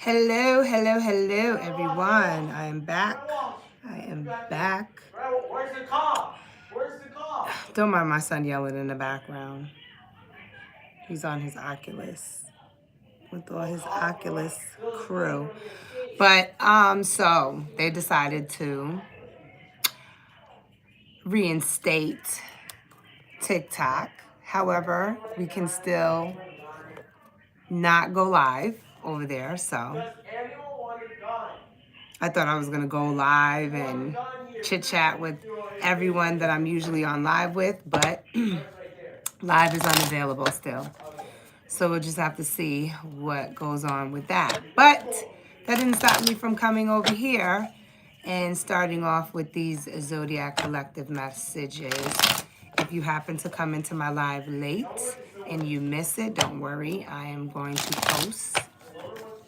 Hello, hello, hello, everyone. I am back. I am back. Where's the car? Where's the car? Don't mind my son yelling in the background. He's on his Oculus with all his Oculus crew. But so they decided to reinstate TikTok. However, we can still not go live over there. So I thought I was going to go live and chit chat with everyone that I'm usually on live with, but live is unavailable still. So we'll just have to see what goes on with that. But that didn't stop me from coming over here and starting off with these Zodiac collective messages. If you happen to come into my live late and you miss it, don't worry. I am going to post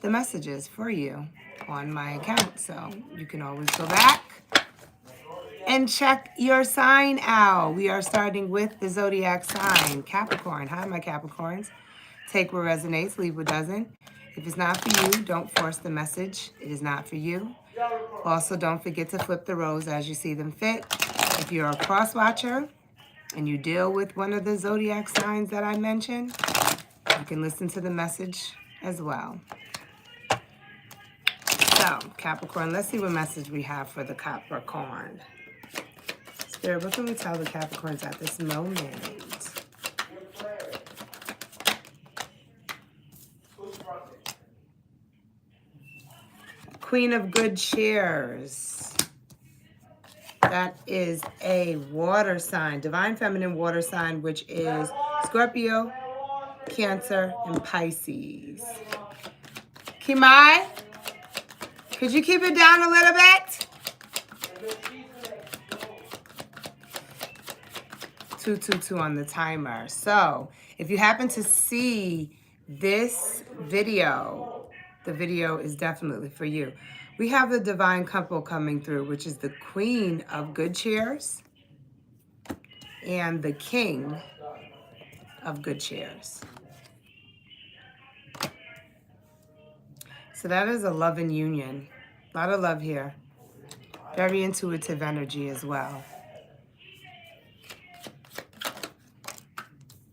the messages for you on my account. So you can always go back and check your sign out. We are starting with the Zodiac sign, Capricorn. Hi, my Capricorns. Take what resonates, leave what doesn't. If it's not for you, don't force the message. It is not for you. Also, don't forget to flip the roles as you see them fit. If you're a cross watcher and you deal with one of the Zodiac signs that I mentioned, you can listen to the message as well. So, Capricorn, let's see what message we have for the Capricorn. Spirit, what can we tell the Capricorns at this moment? Queen of Good Cheers. That is a water sign, divine feminine water sign, which is Scorpio, Cancer, and Pisces. Kimai, could you keep it down a little bit? 222 on the timer. So if you happen to see this video, the video is definitely for you. We have the divine couple coming through, which is the Queen of Good Cheers and the King of Good Cheers. So that is a love and union. A lot of love here. Very intuitive energy as well.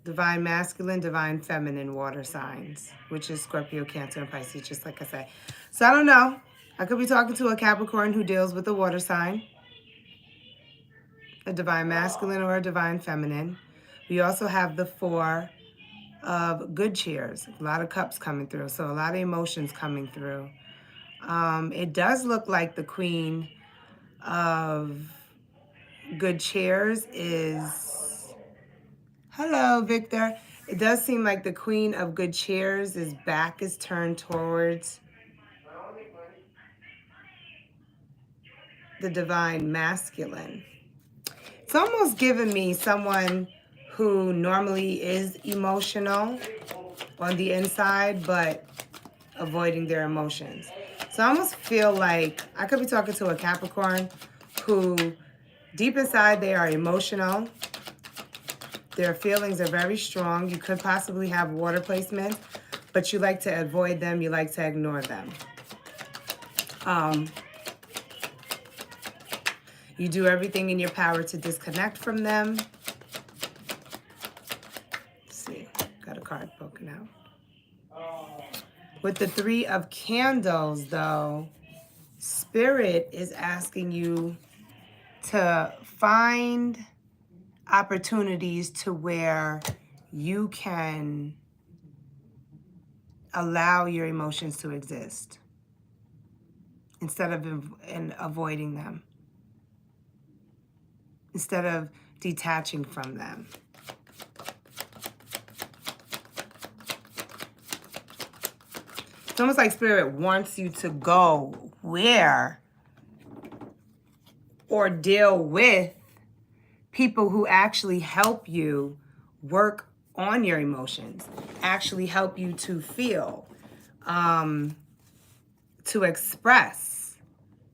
Divine masculine, divine feminine water signs, which is Scorpio, Cancer, and Pisces, just like I said. So I don't know. I could be talking to a Capricorn who deals with a water sign, a divine masculine or a divine feminine. We also have the Four of Good Cheers. A lot of cups coming through, so a lot of emotions coming through. It does look like the Queen of Good Cheers is... Hello, Victor. It does seem like the Queen of Good Cheers' back is turned towards the divine masculine. It's almost giving me someone who normally is emotional on the inside, but avoiding their emotions. So I almost feel like I could be talking to a Capricorn who deep inside they are emotional. Their feelings are very strong. You could possibly have water placements, but you like to avoid them. You like to ignore them. You do everything in your power to disconnect from them. Let's see, got a card poking out. With the Three of Candles, though, Spirit is asking you to find opportunities to where you can allow your emotions to exist instead of avoiding them, instead of detaching from them. It's almost like Spirit wants you to go where or deal with people who actually help you work on your emotions, actually help you to feel, to express.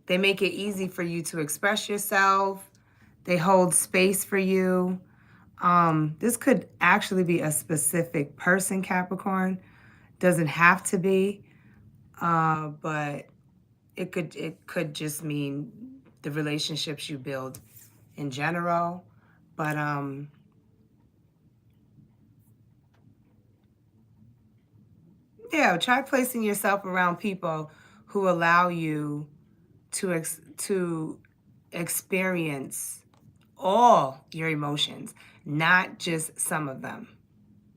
They make it easy for you to express yourself. They hold space for you. This could actually be a specific person, Capricorn. Doesn't have to be. But it could just mean the relationships you build in general. But yeah, try placing yourself around people who allow you to to experience all your emotions, not just some of them,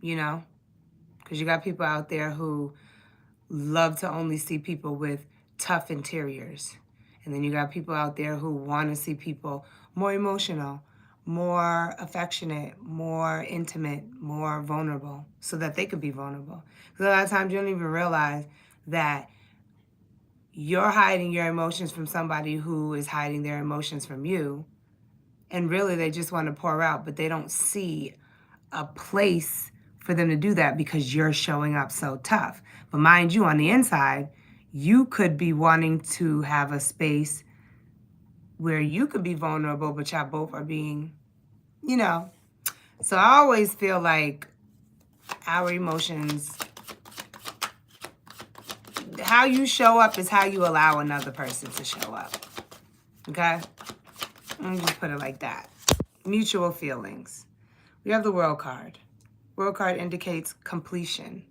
you know? Because you got people out there who love to only see people with tough interiors. And then you got people out there who want to see people more emotional, more affectionate, more intimate, more vulnerable, so that they could be vulnerable. Because a lot of times you don't even realize that you're hiding your emotions from somebody who is hiding their emotions from you. And really, they just want to pour out, but they don't see a place for them to do that because you're showing up so tough. But mind you, on the inside, you could be wanting to have a space where you could be vulnerable, but y'all both are being, you know. So I always feel like our emotions, how you show up is how you allow another person to show up. Okay? Let me just put it like that. Mutual feelings. We have the World card. World card indicates completion.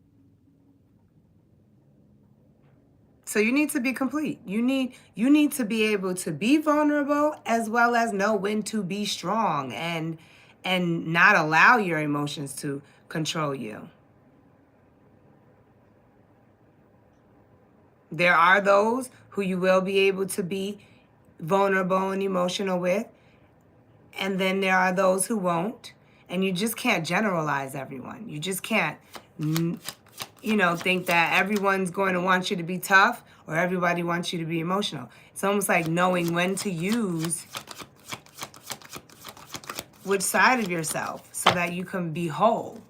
So you need to be complete. You need to be able to be vulnerable as well as know when to be strong and not allow your emotions to control you. There are those who you will be able to be vulnerable and emotional with, and then there are those who won't. And you just can't generalize everyone. You just can't, think that everyone's going to want you to be tough or everybody wants you to be emotional. It's almost like knowing when to use which side of yourself so that you can be whole.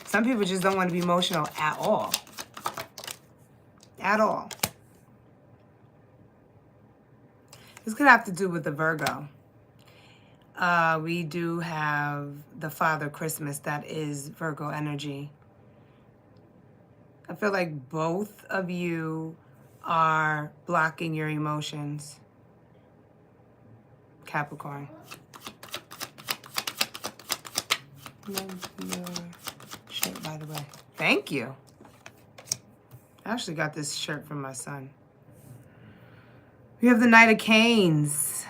Some people just don't want to be emotional at all. At all. This could have to do with the Virgo. We do have the Father Christmas that is Virgo energy. I feel like both of you are blocking your emotions. Capricorn. Love your shirt, by the way. Thank you. I actually got this shirt from my son. We have the Knight of Canes.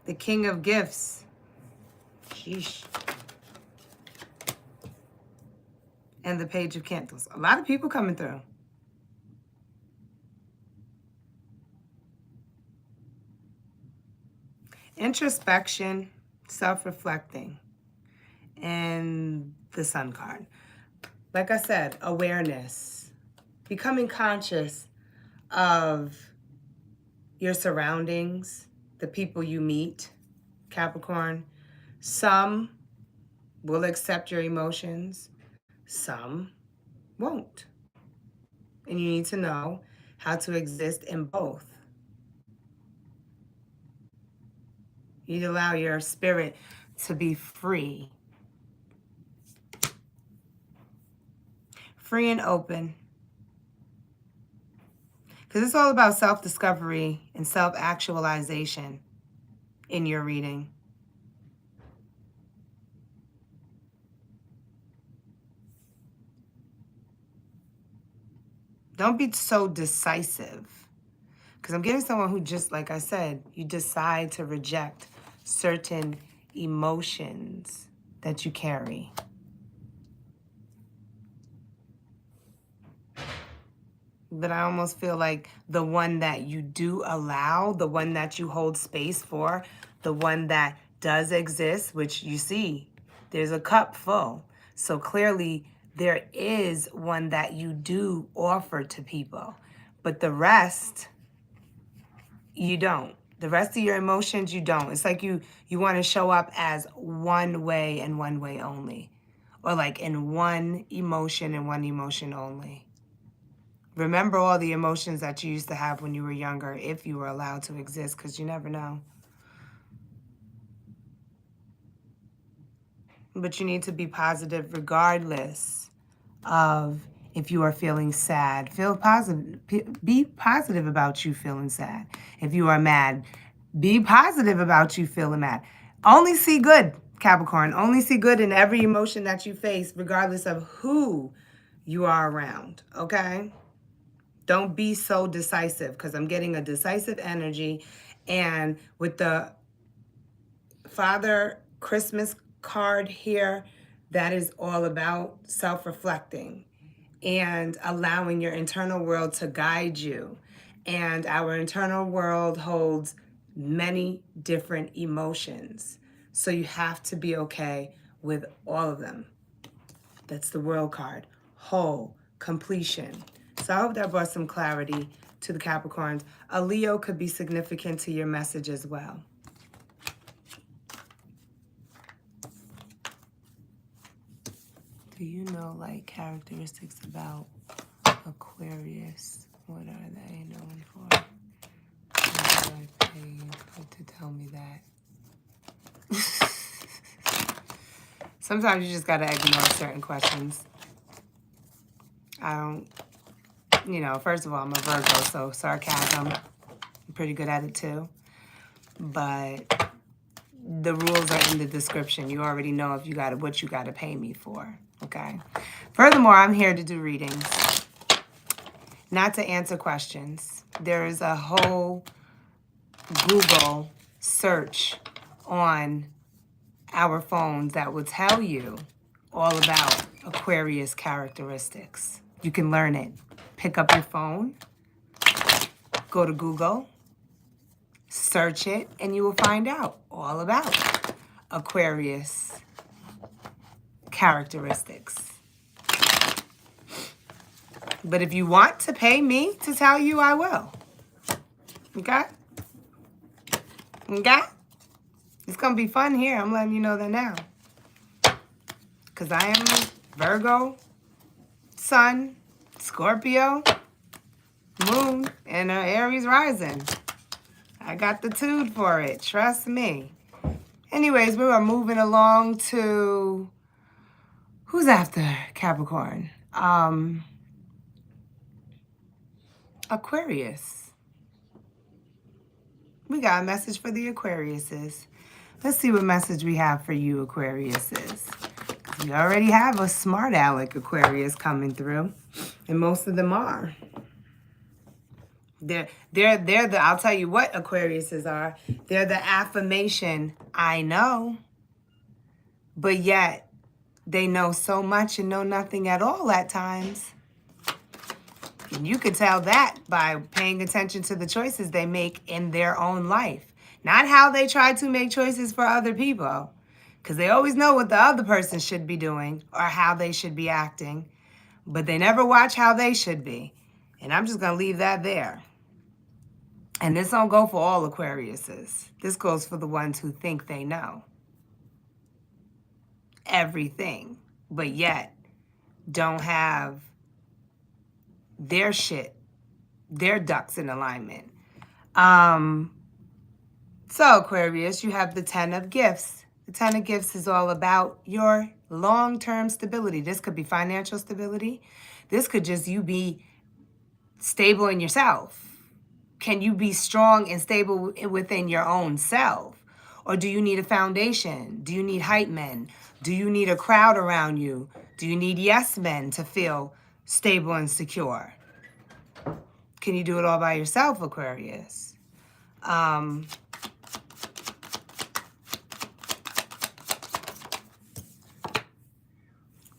The King of Gifts. Sheesh. And the Page of Candles. A lot of people coming through. Introspection, self-reflecting, and the Sun card. Like I said, awareness. Becoming conscious of your surroundings, the people you meet, Capricorn. Some will accept your emotions, some won't. And you need to know how to exist in both. You need to allow your spirit to be free. Free and open. Because it's all about self-discovery and self-actualization in your reading. Don't be so decisive. Because I'm getting someone who just, like I said, you decide to reject certain emotions that you carry. But I almost feel like the one that you do allow, the one that you hold space for, the one that does exist, which you see, there's a cup full. So clearly there is one that you do offer to people. But the rest, you don't. The rest of your emotions, you don't. It's like you want to show up as one way and one way only. Or like in one emotion and one emotion only. Remember all the emotions that you used to have when you were younger, if you were allowed to exist, because you never know. But you need to be positive regardless of if you are feeling sad. Feel positive. Be positive about you feeling sad. If you are mad, be positive about you feeling mad. Only see good, Capricorn. Only see good in every emotion that you face, regardless of who you are around, okay? Don't be so decisive, because I'm getting a decisive energy. And with the Father Christmas card here, that is all about self-reflecting and allowing your internal world to guide you. And our internal world holds many different emotions. So you have to be okay with all of them. That's the world card. Whole, completion. So I hope that brought some clarity to the Capricorns. A Leo could be significant to your message as well. Do you know, like, characteristics about Aquarius? What are they known for? What do I pay you to tell me that? Sometimes you just gotta ignore certain questions. I don't, first of all, I'm a Virgo, so sarcasm, I'm pretty good at it too. But the rules are in the description. You already know if you got what you gotta pay me for, okay? Furthermore, I'm here to do readings, not to answer questions. There is a whole Google search on our phones that will tell you all about Aquarius characteristics. You can learn it. Pick up your phone, go to Google, search it, and you will find out all about Aquarius characteristics. But if you want to pay me to tell you, I will. Okay? Okay? It's going to be fun here. I'm letting you know that now. Because I am Virgo, Sun, Scorpio, Moon, and Aries rising. I got the tude for it. Trust me. Anyways, we are moving along to... Who's after Capricorn? Aquarius. We got a message for the Aquariuses. Let's see what message we have for you, Aquariuses. We already have a smart aleck Aquarius coming through, and most of them are. They're the, I'll tell you what Aquariuses are. They're the affirmation, I know, but yet they know so much and know nothing at all at times. And you could tell that by paying attention to the choices they make in their own life. Not how they try to make choices for other people. Because they always know what the other person should be doing or how they should be acting. But they never watch how they should be. And I'm just going to leave that there. And this don't go for all Aquariuses. This goes for the ones who think they know everything, but yet don't have their shit, their ducks in alignment. So Aquarius, you have the 10 of Gifts. The 10 of Gifts is all about your long-term stability. This could be financial stability. This could just you be stable in yourself. Can you be strong and stable within your own self? Or do you need a foundation? Do you need hype men? Do you need a crowd around you? Do you need yes men to feel stable and secure? Can you do it all by yourself, Aquarius?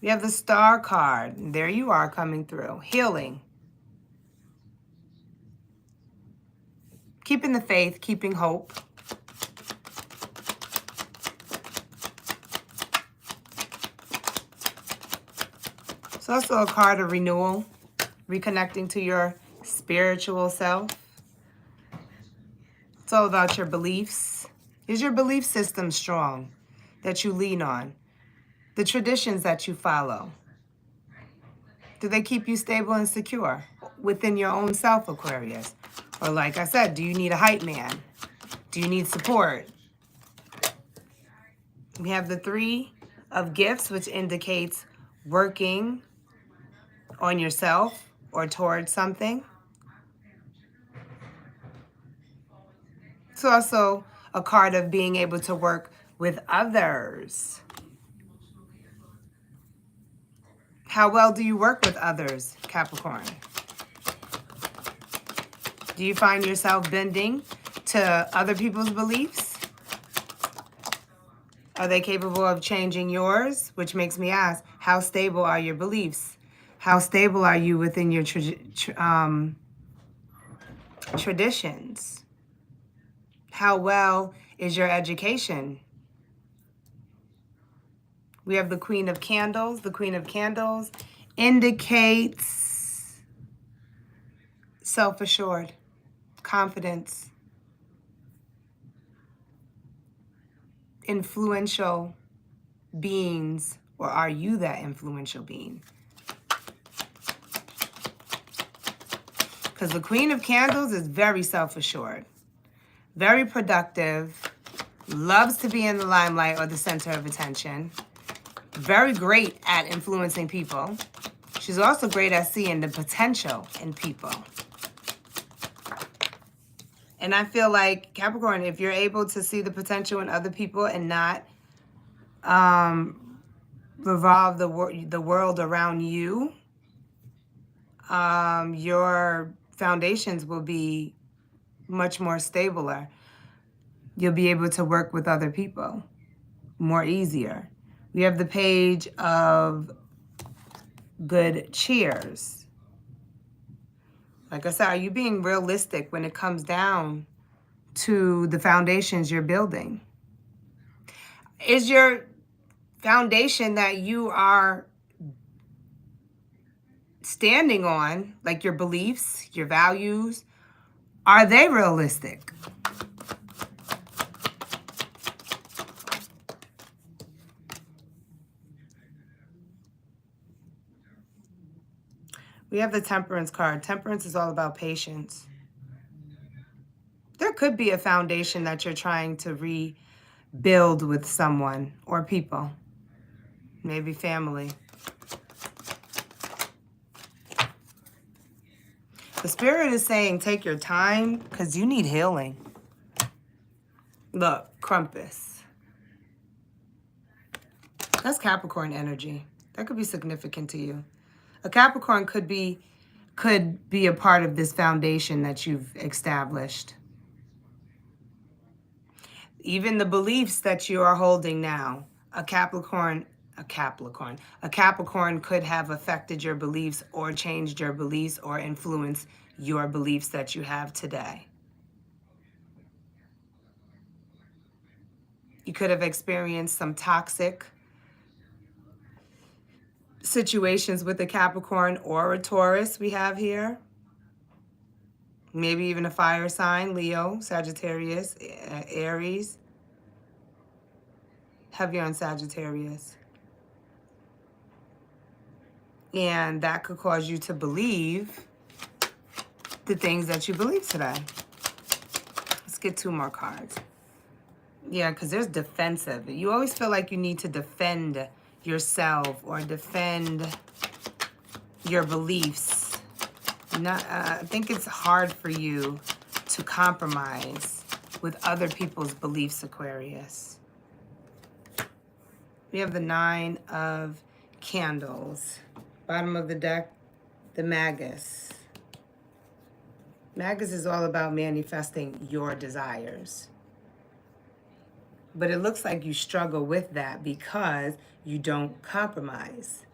We have the Star card. And there you are coming through. Healing. Keeping the faith, keeping hope. It's also a card of renewal, reconnecting to your spiritual self. It's all about your beliefs. Is your belief system strong that you lean on? The traditions that you follow, do they keep you stable and secure within your own self, Aquarius? Or like I said, do you need a hype man? Do you need support? We have the 3 of gifts, which indicates working on yourself or towards something. It's also a card of being able to work with others. How well do you work with others, Capricorn? Do you find yourself bending to other people's beliefs? Are they capable of changing yours? Which makes me ask, how stable are your beliefs? How stable are you within your traditions? How well is your education? We have the Queen of Candles. The Queen of Candles indicates self-assured, confidence, influential beings, or are you that influential being? Because the Queen of Candles is very self-assured, very productive, loves to be in the limelight or the center of attention, very great at influencing people. She's also great at seeing the potential in people. And I feel like, Capricorn, if you're able to see the potential in other people and not revolve the world around you, your foundations will be much more stabler. You'll be able to work with other people more easier. We have the Page of Good Cheers. Like I said, are you being realistic when it comes down to the foundations you're building? Is your foundation that you are standing on, like your beliefs, your values, are they realistic? We have the Temperance card. Temperance is all about patience. There could be a foundation that you're trying to rebuild with someone or people, maybe family. The Spirit is saying take your time because you need healing. Look, Krampus. That's Capricorn energy. That could be significant to you. A Capricorn could be a part of this foundation that you've established. Even the beliefs that you are holding now, a Capricorn could have affected your beliefs or changed your beliefs or influenced your beliefs that you have today. You could have experienced some toxic situations with a Capricorn or a Taurus we have here. Maybe even a fire sign, Leo, Sagittarius, Aries. Heavy on Sagittarius. And that could cause you to believe the things that you believe today. Let's get 2 more cards. Yeah, because there's defensive. You always feel like you need to defend yourself or defend your beliefs. I think it's hard for you to compromise with other people's beliefs, Aquarius. We have the 9 of Candles. Bottom of the deck, the Magus. Magus is all about manifesting your desires. But it looks like you struggle with that because you don't compromise.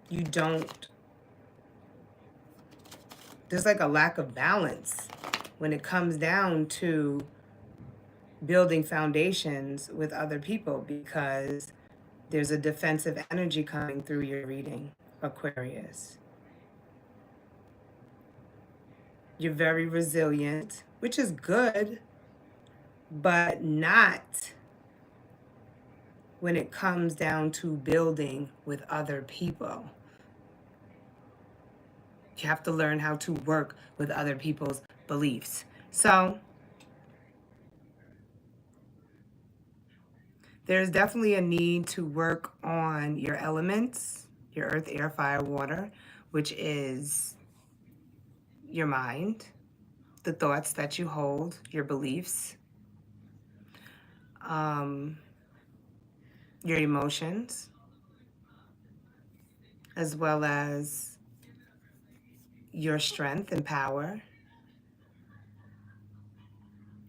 You don't. There's like a lack of balance when it comes down to building foundations with other people because there's a defensive energy coming through your reading, Aquarius. You're very resilient, which is good, but not when it comes down to building with other people. You have to learn how to work with other people's beliefs. So There's definitely a need to work on your elements, your earth, air, fire, water, which is your mind, the thoughts that you hold, your beliefs, um, your emotions, as well as your strength and power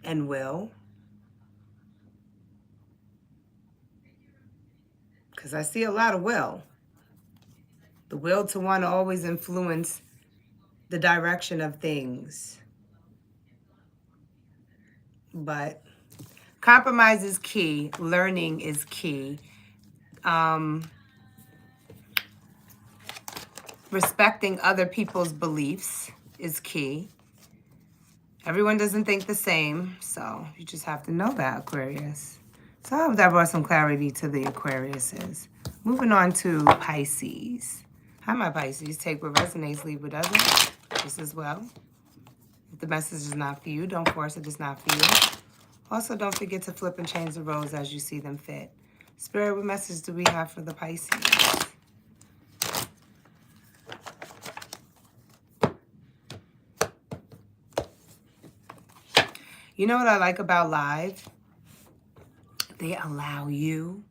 and will. Because I see a lot of will. The will to want to always influence the direction of things. But compromise is key. Learning is key. Respecting other people's beliefs is key. Everyone doesn't think the same, so you just have to know that, Aquarius. So I hope that brought some clarity to the Aquariuses. Moving on to Pisces. Hi, my Pisces. Take what resonates, leave what doesn't. Just as well. If the message is not for you, don't force it. It's not for you. Also, don't forget to flip and change the roles as you see them fit. Spirit, what message do we have for the Pisces? You know what I like about live? They allow you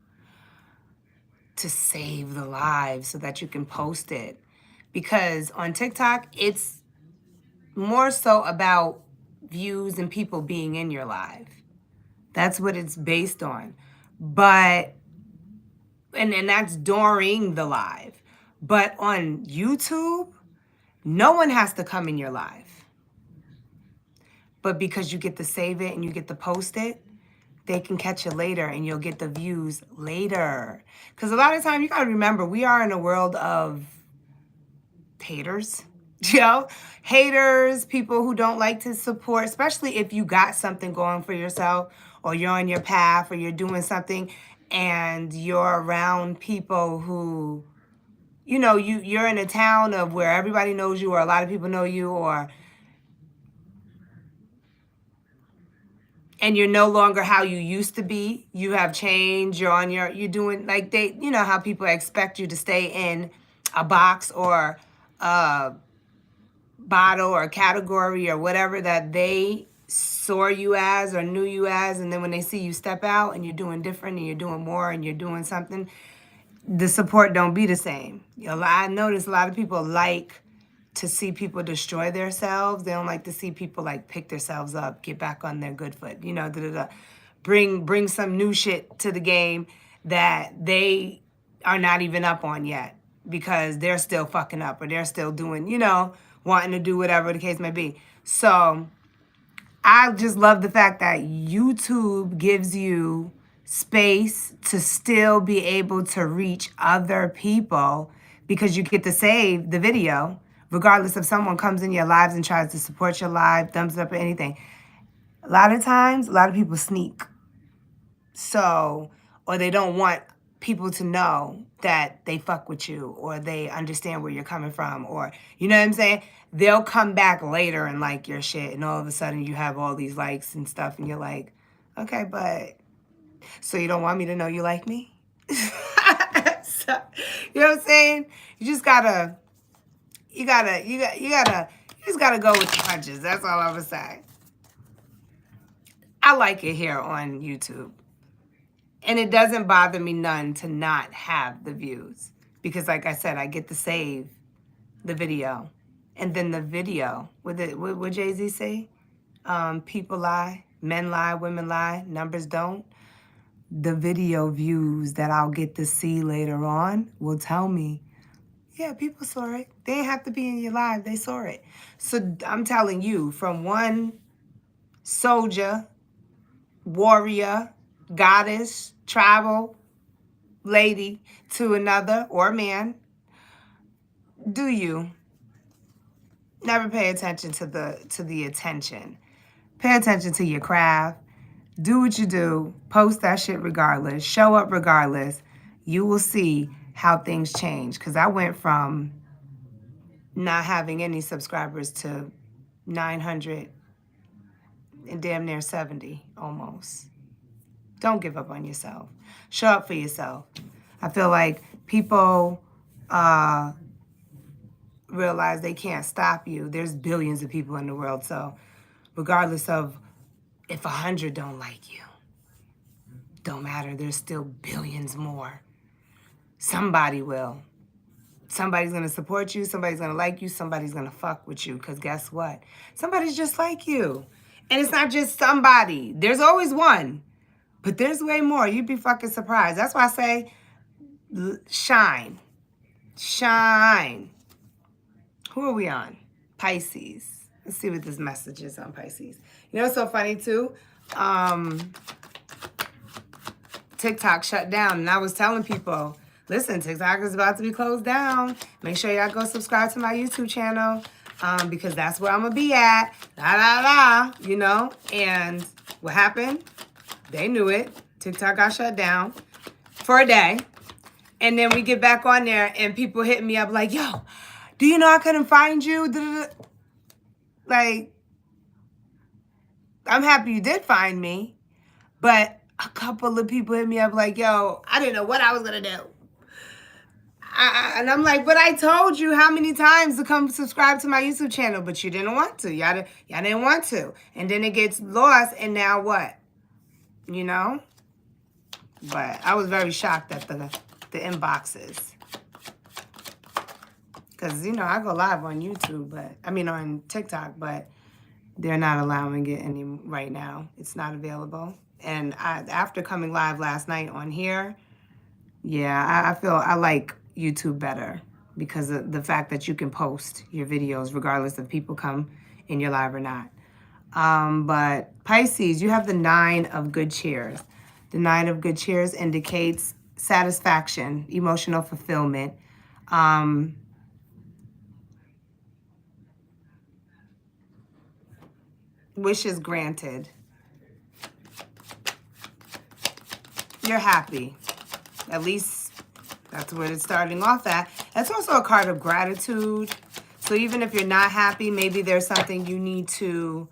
to save the live so that you can post it. Because on TikTok, it's more so about views and people being in your live. That's what it's based on. But, and that's during the live. But on YouTube, no one has to come in your live. But because you get to save it and you get to post it, they can catch you later and you'll get the views later. Because a lot of time, you got to remember, we are in a world of haters. You know, haters, people who don't like to support, especially if you got something going for yourself or you're on your path or you're doing something and you're around people who, you know, you're in a town of where everybody knows you or a lot of people know you, or and you're no longer how you used to be. You have changed. You're doing like they, you know, how people expect you to stay in a box or a bottle or a category or whatever that they saw you as or knew you as. And then when they see you step out and you're doing different and you're doing more and you're doing something, the support don't be the same. I notice a lot of people like to see people destroy themselves. They don't like to see people like pick themselves up, get back on their good foot, you know, bring some new shit to the game that they are not even up on yet because they're still fucking up or they're still doing, you know, wanting to do whatever the case may be. So I just love the fact that YouTube gives you space to still be able to reach other people because you get to save the video regardless if someone comes in your lives and tries to support your live, thumbs up or anything. A lot of times, a lot of people sneak. So, or they don't want people to know that they fuck with you or they understand where you're coming from, or, you know what I'm saying? They'll come back later and like your shit and all of a sudden you have all these likes and stuff and you're like, okay, but so you don't want me to know you like me? So, you know what I'm saying? You just gotta go with the punches. That's all I'm gonna say. I like it here on YouTube. And it doesn't bother me none to not have the views. Because like I said, I get to save the video. And then the video, what Jay-Z say? People lie, men lie, women lie, numbers don't. The video views that I'll get to see later on will tell me, yeah, people saw it. They didn't have to be in your live. They saw it. So I'm telling you, from one soldier, warrior, goddess, tribal lady to another or man, do you never pay attention to the attention? Pay attention to your craft. Do what you do. Post that shit regardless. Show up regardless. You will see how things change. Because I went from not having any subscribers to 900 and damn near 70 almost. Don't give up on yourself. Show up for yourself. I feel like people realize they can't stop you. There's billions of people in the world, so regardless of if 100 don't like you, don't matter. There's still billions more. Somebody will. Somebody's going to support you. Somebody's going to like you. Somebody's going to fuck with you. Because guess what? Somebody's just like you. And it's not just somebody. There's always one. But there's way more. You'd be fucking surprised. That's why I say shine. Shine. Who are we on? Pisces. Let's see what this message is on Pisces. You know what's so funny too? TikTok shut down. And I was telling people, listen, TikTok is about to be closed down. Make sure y'all go subscribe to my YouTube channel because that's where I'm going to be at. You know? And what happened? They knew it. TikTok got shut down for a day. And then we get back on there and people hit me up like, yo, do you know I couldn't find you? Like, I'm happy you did find me. But a couple of people hit me up like, yo, I didn't know what I was going to do. And I'm like, but I told you how many times to come subscribe to my YouTube channel, but you didn't want to. Y'all didn't want to. And then it gets lost, and now what? You know? But I was very shocked at the inboxes. Because, you know, I go live on YouTube, but on TikTok, but they're not allowing it any right now. It's not available. And after coming live last night on here, yeah, I feel I like YouTube better because of the fact that you can post your videos regardless if people come in your live or not. But Pisces, you have the 9 of good cheers. The 9 of good cheers indicates satisfaction, emotional fulfillment. Wishes granted. You're happy. At least that's where it's starting off at. That's also a card of gratitude. So even if you're not happy, maybe there's something you need to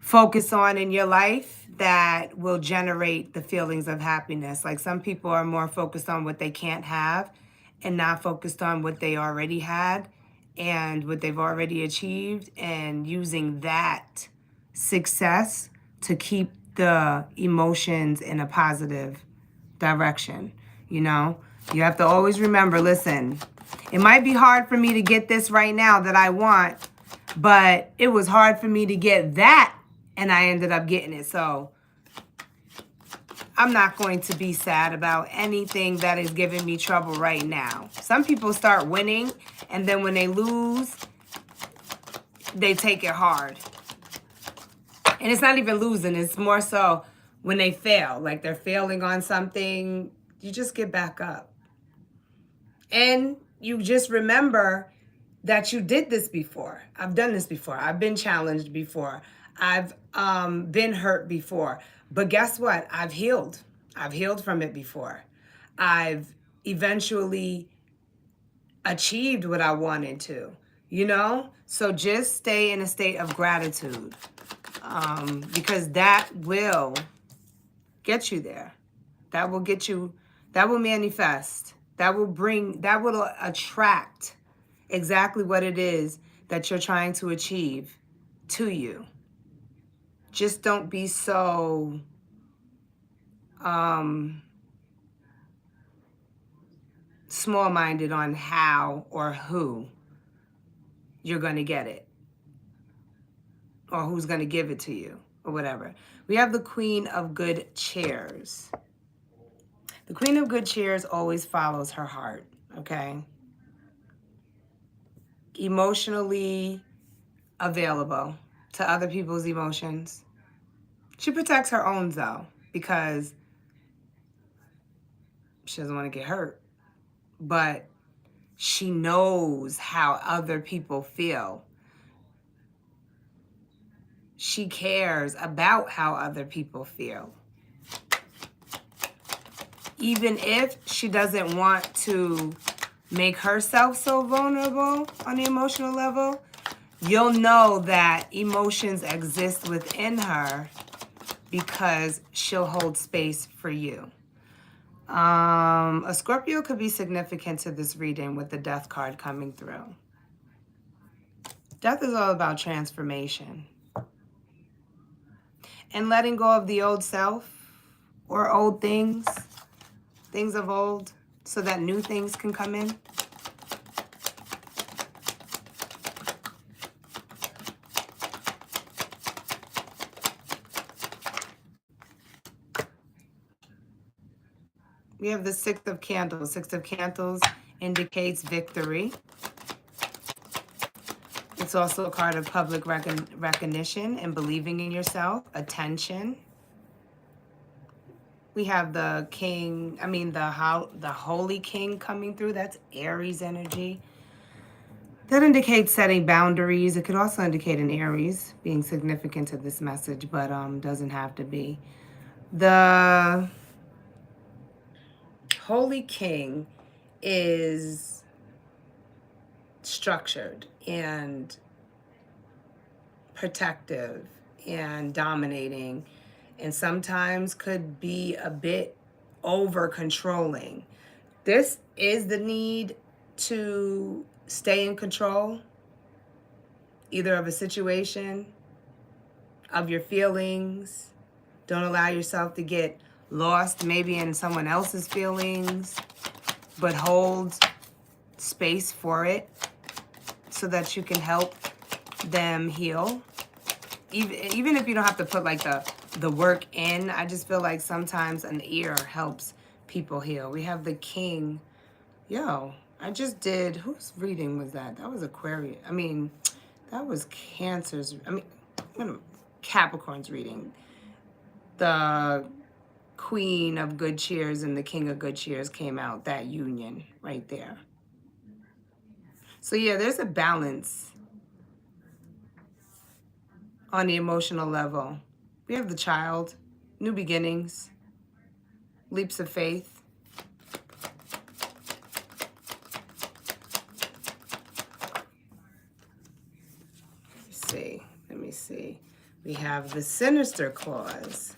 focus on in your life that will generate the feelings of happiness. Like some people are more focused on what they can't have and not focused on what they already had and what they've already achieved, and using that success to keep the emotions in a positive direction. You know, you have to always remember, listen, it might be hard for me to get this right now that I want, but it was hard for me to get that and I ended up getting it. So I'm not going to be sad about anything that is giving me trouble right now. Some people start winning, and then when they lose, they take it hard. And it's not even losing. It's more so when they fail. Like they're failing on something, you just get back up. And you just remember that you did this before. I've done this before. I've been challenged before. I've been hurt before. But guess what? I've healed. I've healed from it before. I've eventually achieved what I wanted to, you know? So just stay in a state of gratitude because that will get you there. That will get you, that will manifest. That will attract exactly what it is that you're trying to achieve to you. Just don't be so small-minded on how or who you're going to get it or who's going to give it to you or whatever. We have the Queen of Good Chairs. The Queen of Good Chairs always follows her heart, okay? Emotionally available to other people's emotions. She protects her own, though, because she doesn't want to get hurt. But she knows how other people feel. She cares about how other people feel. Even if she doesn't want to make herself so vulnerable on the emotional level, you'll know that emotions exist within her because she'll hold space for you. A Scorpio could be significant to this reading with the Death card coming through. Death is all about transformation and letting go of the old self or old things, things of old, so that new things can come in. We have the Six of Candles. Six of Candles indicates victory. It's also a card of public recognition and believing in yourself, attention. We have the King, the Holy King coming through. That's Aries energy. That indicates setting boundaries. It could also indicate an Aries being significant to this message, but doesn't have to be. The Holy King is structured and protective and dominating, and sometimes could be a bit over controlling. This is the need to stay in control, either of a situation, of your feelings. Don't allow yourself to get lost maybe in someone else's feelings, but hold space for it so that you can help them heal. Even if you don't have to put like the work in, I just feel like sometimes an ear helps people heal. We have the King. I just did, whose reading was that? That was Aquarius. That was Cancer's, Capricorn's reading. The Queen of Good Cheers and the King of Good Cheers came out, that union right there. So yeah, there's a balance on the emotional level. We have the Child, new beginnings, leaps of faith. Let me see. We have the Sinister Clause,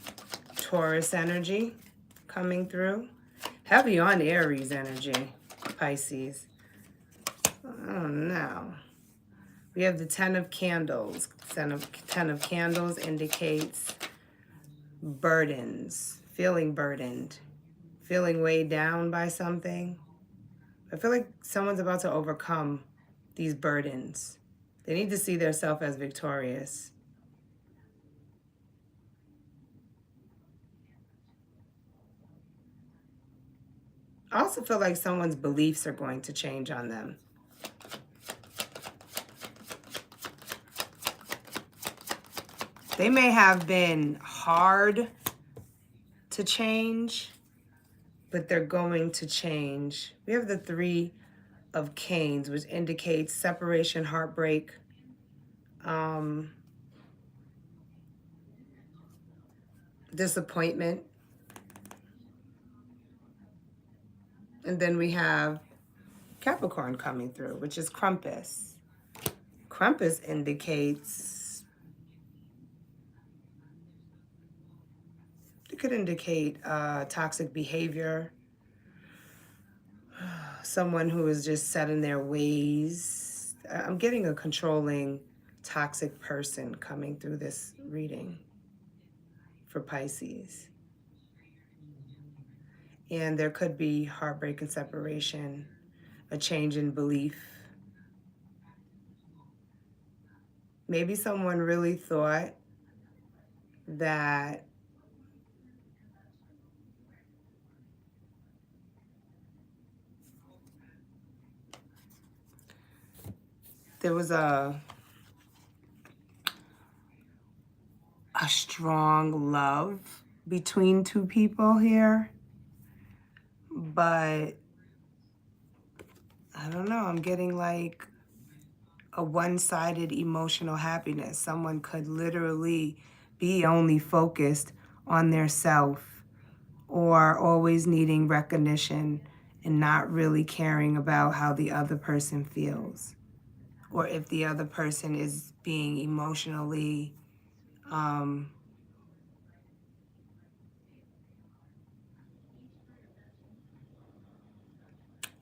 Taurus energy coming through. Heavy on Aries energy, Pisces. Oh no. We have the Ten of Candles. Ten of Candles indicates burdens, feeling burdened, feeling weighed down by something. I feel like someone's about to overcome these burdens. They need to see themselves as victorious. I also feel like someone's beliefs are going to change on them. They may have been hard to change, but they're going to change. We have the Three of Canes, which indicates separation, heartbreak, disappointment. And then we have Capricorn coming through, which is Krampus. Krampus indicates, it could indicate toxic behavior, someone who is just set in their ways. I'm getting a controlling, toxic person coming through this reading for Pisces. And there could be heartbreak and separation, a change in belief. Maybe someone really thought that there was a strong love between two people here, but I don't know, I'm getting like a one-sided emotional happiness. Someone could literally be only focused on their self or always needing recognition and not really caring about how the other person feels, or if the other person is being emotionally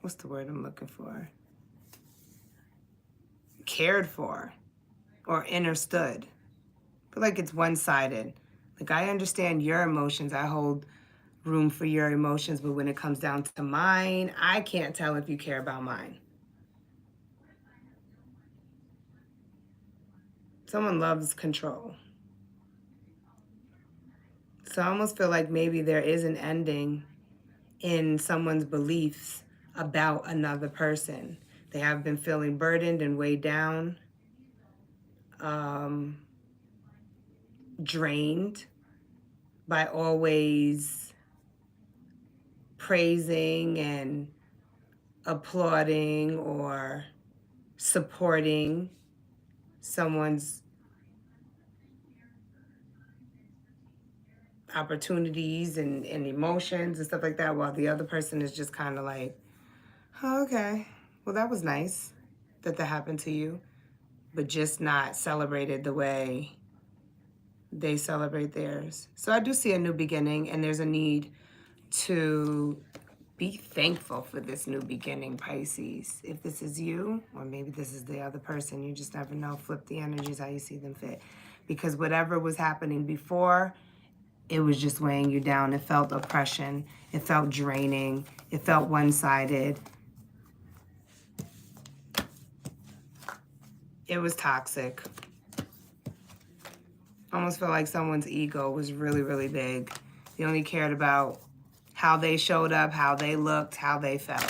what's the word I'm looking for? Cared for or understood. I feel like it's one-sided. Like, I understand your emotions. I hold room for your emotions, but when it comes down to mine, I can't tell if you care about mine. Someone loves control. So I almost feel like maybe there is an ending in someone's beliefs about another person. They have been feeling burdened and weighed down, drained by always praising and applauding or supporting someone's opportunities and emotions and stuff like that, while the other person is just kind of like, oh, okay, well, that was nice that happened to you, but just not celebrated the way they celebrate theirs. So I do see a new beginning, and there's a need to be thankful for this new beginning, Pisces. If this is you, or maybe this is the other person, you just never know. Flip the energies how you see them fit. Because whatever was happening before, it was just weighing you down. It felt oppression. It felt draining. It felt one-sided. It was toxic. Almost felt like someone's ego was really, really big. They only cared about how they showed up, how they looked, how they felt.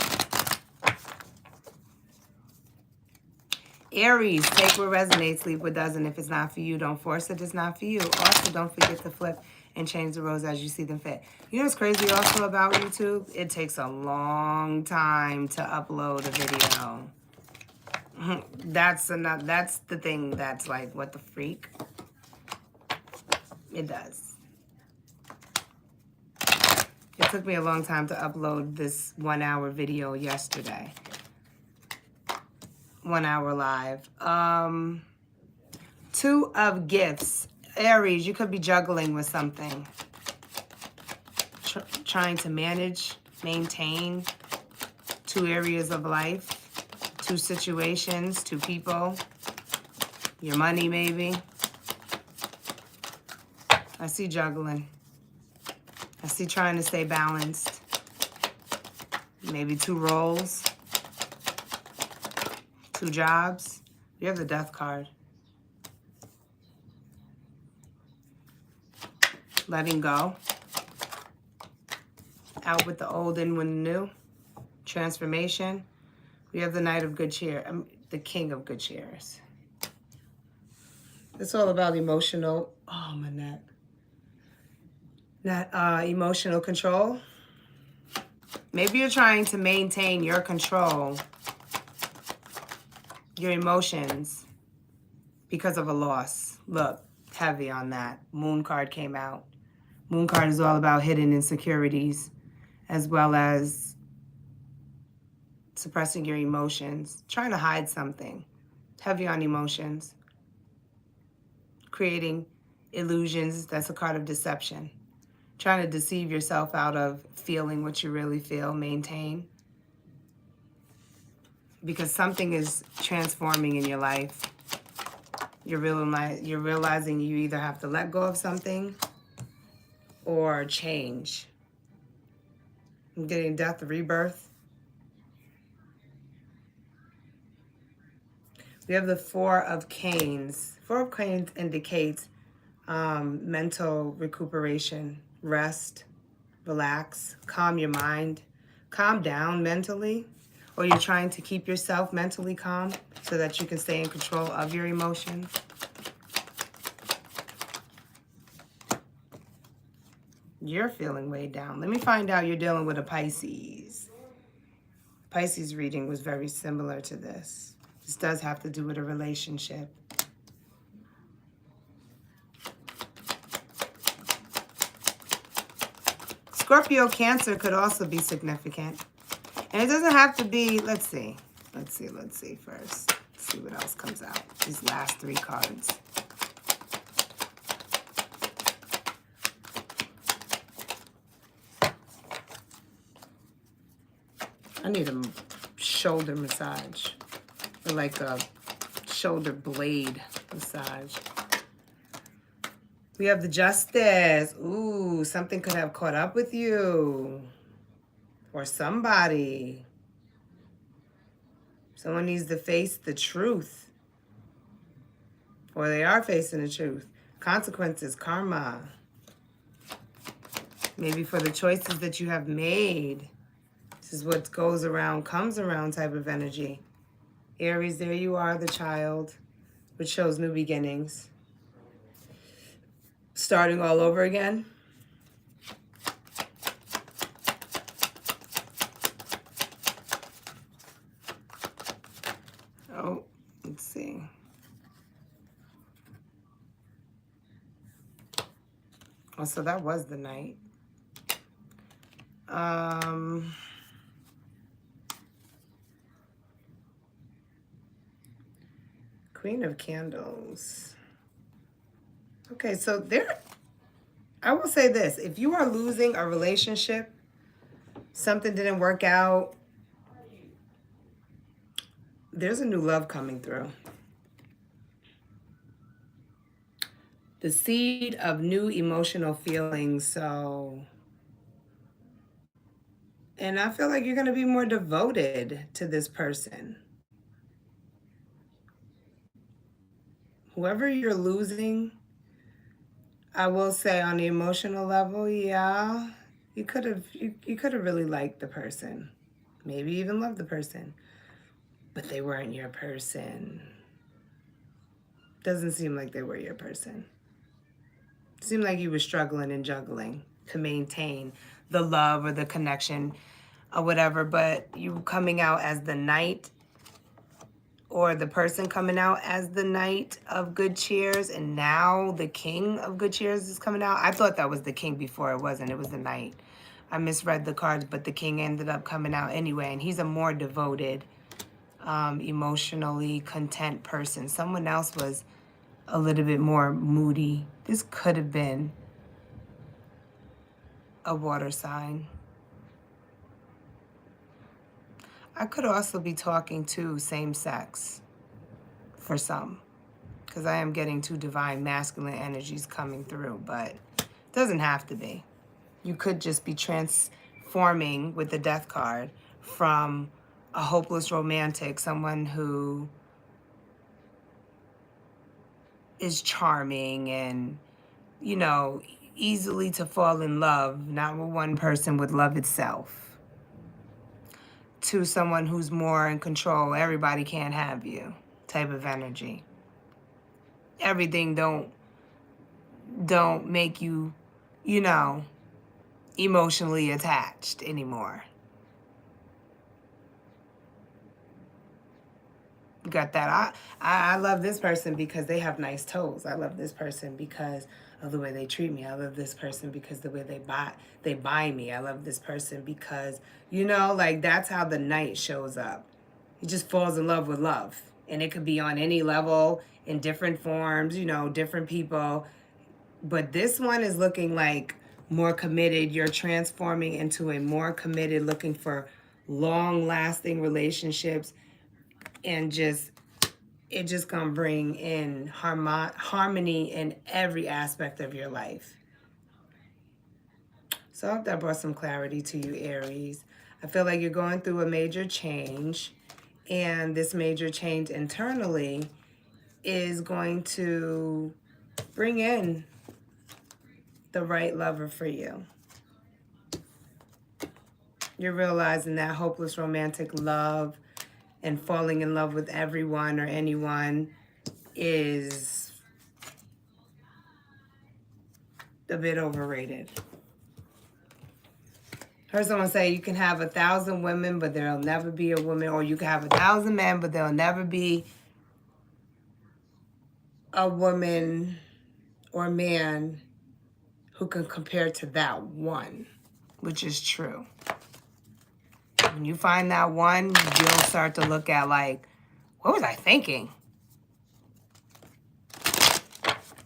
Aries, take what resonates, leave what doesn't. If it's not for you, don't force it. It's not for you. Also, don't forget to flip and change the roles as you see them fit. You know what's crazy also about YouTube? It takes a long time to upload a video. That's the thing that's like, what the freak? It does. It took me a long time to upload this 1 hour video yesterday. 1 hour live. 2 of gifts. Aries, you could be juggling with something. Trying to manage, maintain 2 areas of life, 2 situations, 2 people. Your money, maybe. I see juggling. I see trying to stay balanced. Maybe 2 roles. 2 jobs. You have the Death card. Letting go. Out with the old, in with the new. Transformation. We have the Knight of Good Cheer. The King of Good Cheers. It's all about emotional. Oh, my neck. That emotional control. Maybe you're trying to maintain your control, your emotions, because of a loss. Look, heavy on that. Moon card came out. Moon card is all about hidden insecurities, as well as suppressing your emotions, trying to hide something. Heavy on emotions. Creating illusions. That's a card of deception. Trying to deceive yourself out of feeling what you really feel. Maintain. Because something is transforming in your life. You're realizing you either have to let go of something or change. I'm getting death, rebirth. We have the 4 of Canes. 4 of Canes indicates mental recuperation, rest, relax, calm your mind, calm down mentally, or you're trying to keep yourself mentally calm so that you can stay in control of your emotions. You're feeling weighed down. Let me find out you're dealing with a Pisces. Pisces reading was very similar to this. This does have to do with a relationship. Scorpio, Cancer could also be significant. And it doesn't have to be, let's see first. Let's see what else comes out. These last 3 cards. I need a shoulder massage. Or like a shoulder blade massage. We have the Justice. Ooh, something could have caught up with you. Or somebody. Someone needs to face the truth. Or they are facing the truth. Consequences, karma. Maybe for the choices that you have made. This is what goes around, comes around type of energy. Aries, there you are, the child, which shows new beginnings. Starting all over again. Oh, let's see. Oh, so that was the night. Queen of Candles. Okay, so there, I will say this. If you are losing a relationship, something didn't work out, there's a new love coming through. The seed of new emotional feelings, so... And I feel like you're going to be more devoted to this person. Whoever you're losing, I will say on the emotional level, yeah, you could have really liked the person. Maybe even loved the person. But they weren't your person. Doesn't seem like they were your person. Seemed like you were struggling and juggling to maintain the love or the connection or whatever, but you coming out as the knight or the person coming out as the knight of good cheers, and now the king of good cheers is coming out. I thought that was the king before. It wasn't. It was the knight. I misread the cards, but the king ended up coming out anyway, and he's a more devoted, emotionally content person. Someone else was a little bit more moody. This could have been a water sign. I could also be talking to same sex for some, because I am getting two divine masculine energies coming through, but it doesn't have to be. You could just be transforming with the death card from a hopeless romantic, someone who is charming and, you know, easily to fall in love, not with one person, with love itself, to someone who's more in control. Everybody can't have you type of energy. Everything don't make you, you know, emotionally attached anymore. You got that? I love this person because they have nice toes. I love this person because of the way they treat me. I love this person because the way they buy me. I love this person because, you know, like that's how the knight shows up. He just falls in love with love. And it could be on any level, in different forms, you know, different people. But this one is looking like more committed. You're transforming into a more committed, looking for long-lasting relationships. And it just gonna bring in harmony in every aspect of your life. So I hope that brought some clarity to you, Aries. I feel like you're going through a major change, and this major change internally is going to bring in the right lover for you. You're realizing that hopeless romantic love and falling in love with everyone or anyone is a bit overrated. Heard someone say you can have 1,000 women, but there'll never be a woman, or you can have 1,000 men, but there'll never be a woman or man who can compare to that one, which is true. When you find that one, you'll start to look at like, what was I thinking?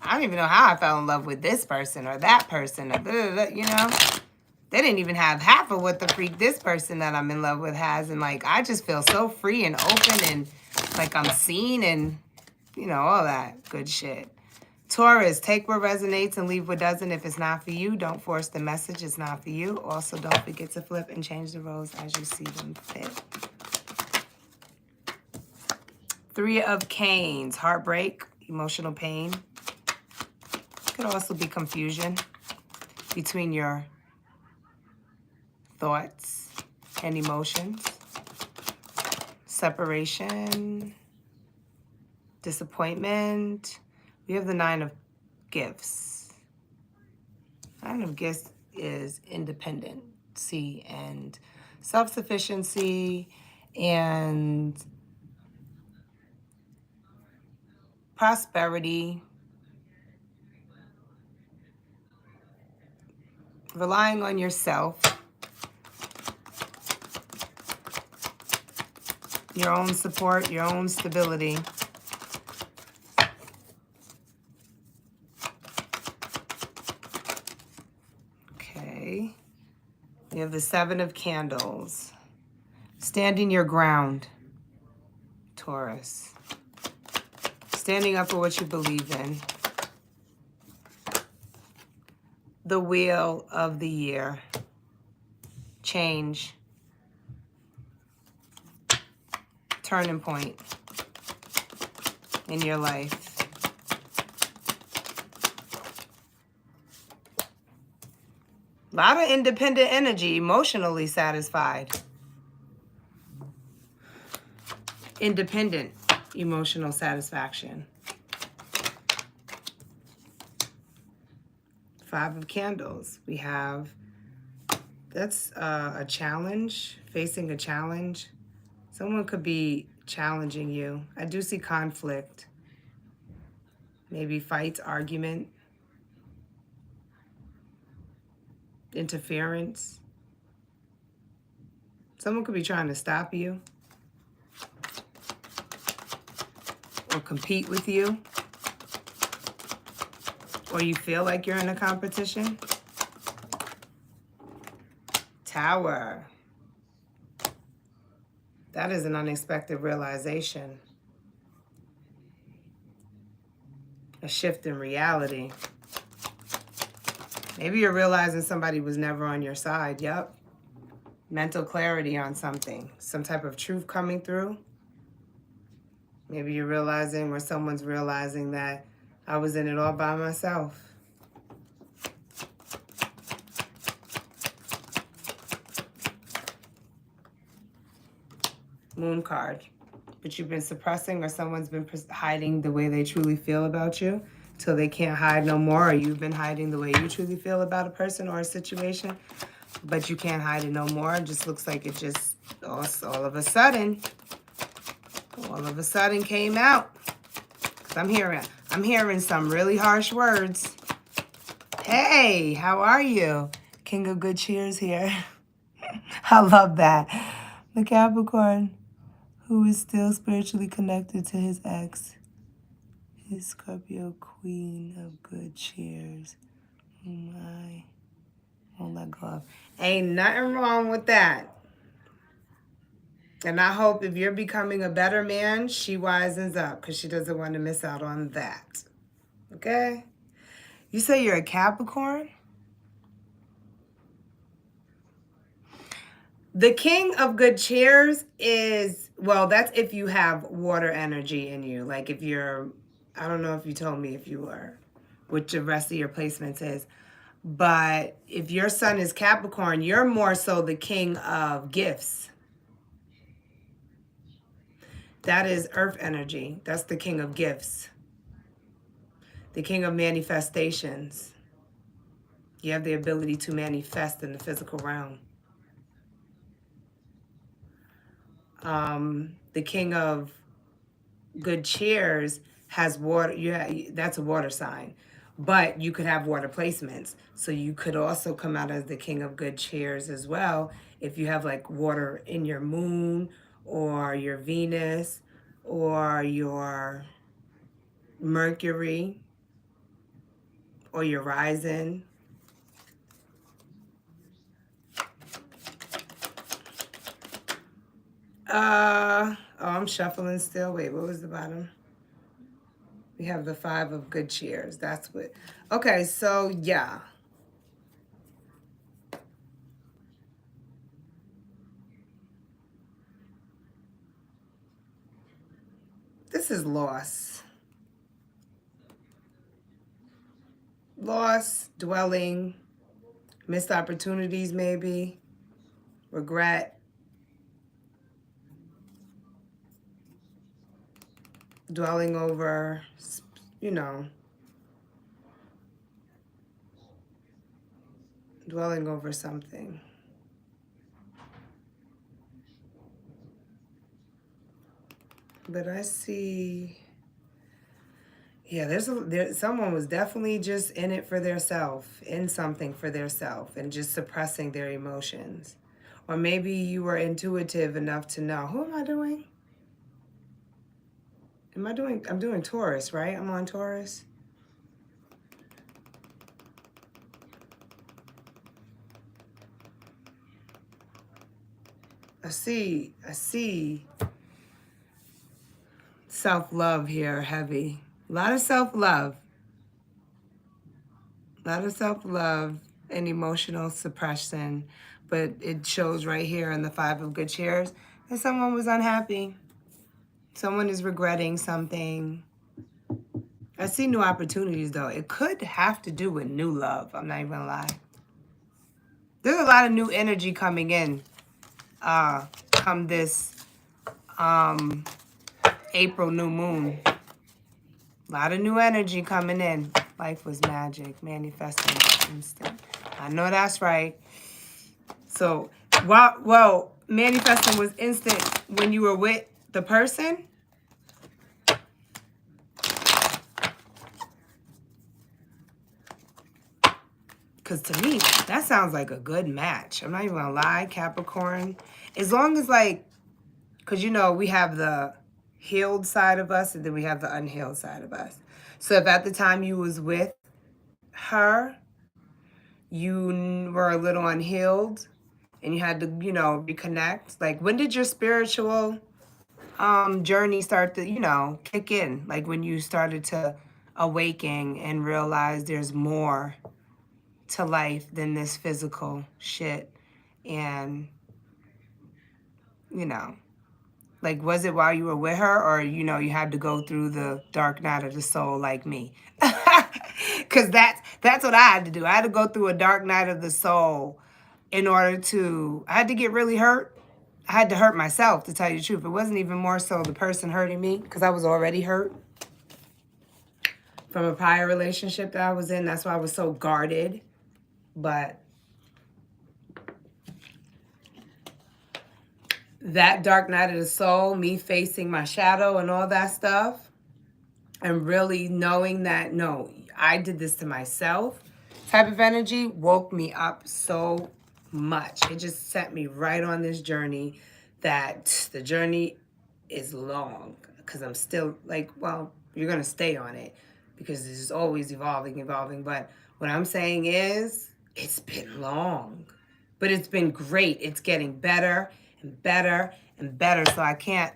I don't even know how I fell in love with this person or that person, or blah, blah, blah, you know? They didn't even have half of what the freak this person that I'm in love with has. And like, I just feel so free and open and like I'm seen and, you know, all that good shit. Taurus, take what resonates and leave what doesn't. If it's not for you, don't force the message. It's not for you. Also, don't forget to flip and change the roles as you see them fit. Three of Canes, heartbreak, emotional pain. Could also be confusion between your thoughts and emotions. Separation, disappointment. We have the Nine of Gifts. Nine of Gifts is independency and self-sufficiency and prosperity. Relying on yourself. Your own support, your own stability. Okay. We have the Seven of Candles. Standing your ground, Taurus. Standing up for what you believe in. The Wheel of the Year. Change. Turning point in your life. A lot of independent energy, emotionally satisfied. Independent emotional satisfaction. Five of Candles. We have, that's a challenge, facing a challenge. Someone could be challenging you. I do see conflict. Maybe fights, argument, interference. Someone could be trying to stop you or compete with you, or you feel like you're in a competition. Tower. That is an unexpected realization. A shift in reality. Maybe you're realizing somebody was never on your side. Yep. Mental clarity on something. Some type of truth coming through. Maybe you're realizing, or someone's realizing, that I was in it all by myself. Moon card. But you've been suppressing, or someone's been hiding the way they truly feel about you till they can't hide no more, or you've been hiding the way you truly feel about a person or a situation, but you can't hide it no more. It just looks like it just all of a sudden came out. 'Cause I'm hearing some really harsh words. Hey, how are you? King of Good Cheers here. I love that. The Capricorn, who is still spiritually connected to his ex. His Scorpio, Queen of Good Cheers. I won't let go of. Ain't nothing wrong with that. And I hope if you're becoming a better man, she wisens up, because she doesn't want to miss out on that. Okay? You say you're a Capricorn? The King of Good Cheers is, well, that's if you have water energy in you. Like if you're, I don't know if you told me if you were, what the rest of your placements is. But if your sun is Capricorn, you're more so the King of Gifts. That is earth energy. That's the King of Gifts. The King of Manifestations. You have the ability to manifest in the physical realm. The King of Good Cheers has water. That's a water sign. But you could have water placements. So you could also come out as the King of Good Cheers as well if you have like water in your moon or your Venus or your Mercury or your rising. Oh, I'm shuffling still. Wait, what was the bottom? We have the 5 of good cheers. That's what. Okay, so yeah. This is loss. Loss, dwelling, missed opportunities maybe, regret, dwelling over, you know, dwelling over something. But I see, yeah, someone was definitely just in it for their self, in something for their self, and just suppressing their emotions. Or maybe you were intuitive enough to know, who am I doing? I'm doing Taurus, right? I'm on Taurus. I see self-love here heavy. A lot of self-love. A lot of self-love and emotional suppression. But it shows right here in the 5 of good chairs that someone was unhappy. Someone is regretting something. I see new opportunities though. It could have to do with new love. I'm not even gonna lie. There's a lot of new energy coming in. Come this April new moon. A lot of new energy coming in. Life was magic. Manifesting instant. I know that's right. So, well, manifesting was instant when you were with the person. Because to me, that sounds like a good match. I'm not even gonna lie, Capricorn. As long as because we have the healed side of us and then we have the unhealed side of us. So if at the time you was with her, you were a little unhealed and you had to, reconnect. Like, when did your spiritual journey start to, kick in? Like, when you started to awaken and realize there's more to life than this physical shit. And, like, was it while you were with her, or, you had to go through the dark night of the soul like me? Because that's what I had to do. I had to go through a dark night of the soul in order I had to get really hurt. I had to hurt myself, to tell you the truth. It wasn't even more so the person hurting me, because I was already hurt from a prior relationship that I was in. That's why I was so guarded. But that dark night of the soul, me facing my shadow and all that stuff, and really knowing that, no, I did this to myself type of energy, woke me up so much. It just set me right on this journey, that the journey is long, because I'm still you're going to stay on it because it's always evolving. But what I'm saying is, it's been long, but it's been great. It's getting better and better and better. So I can't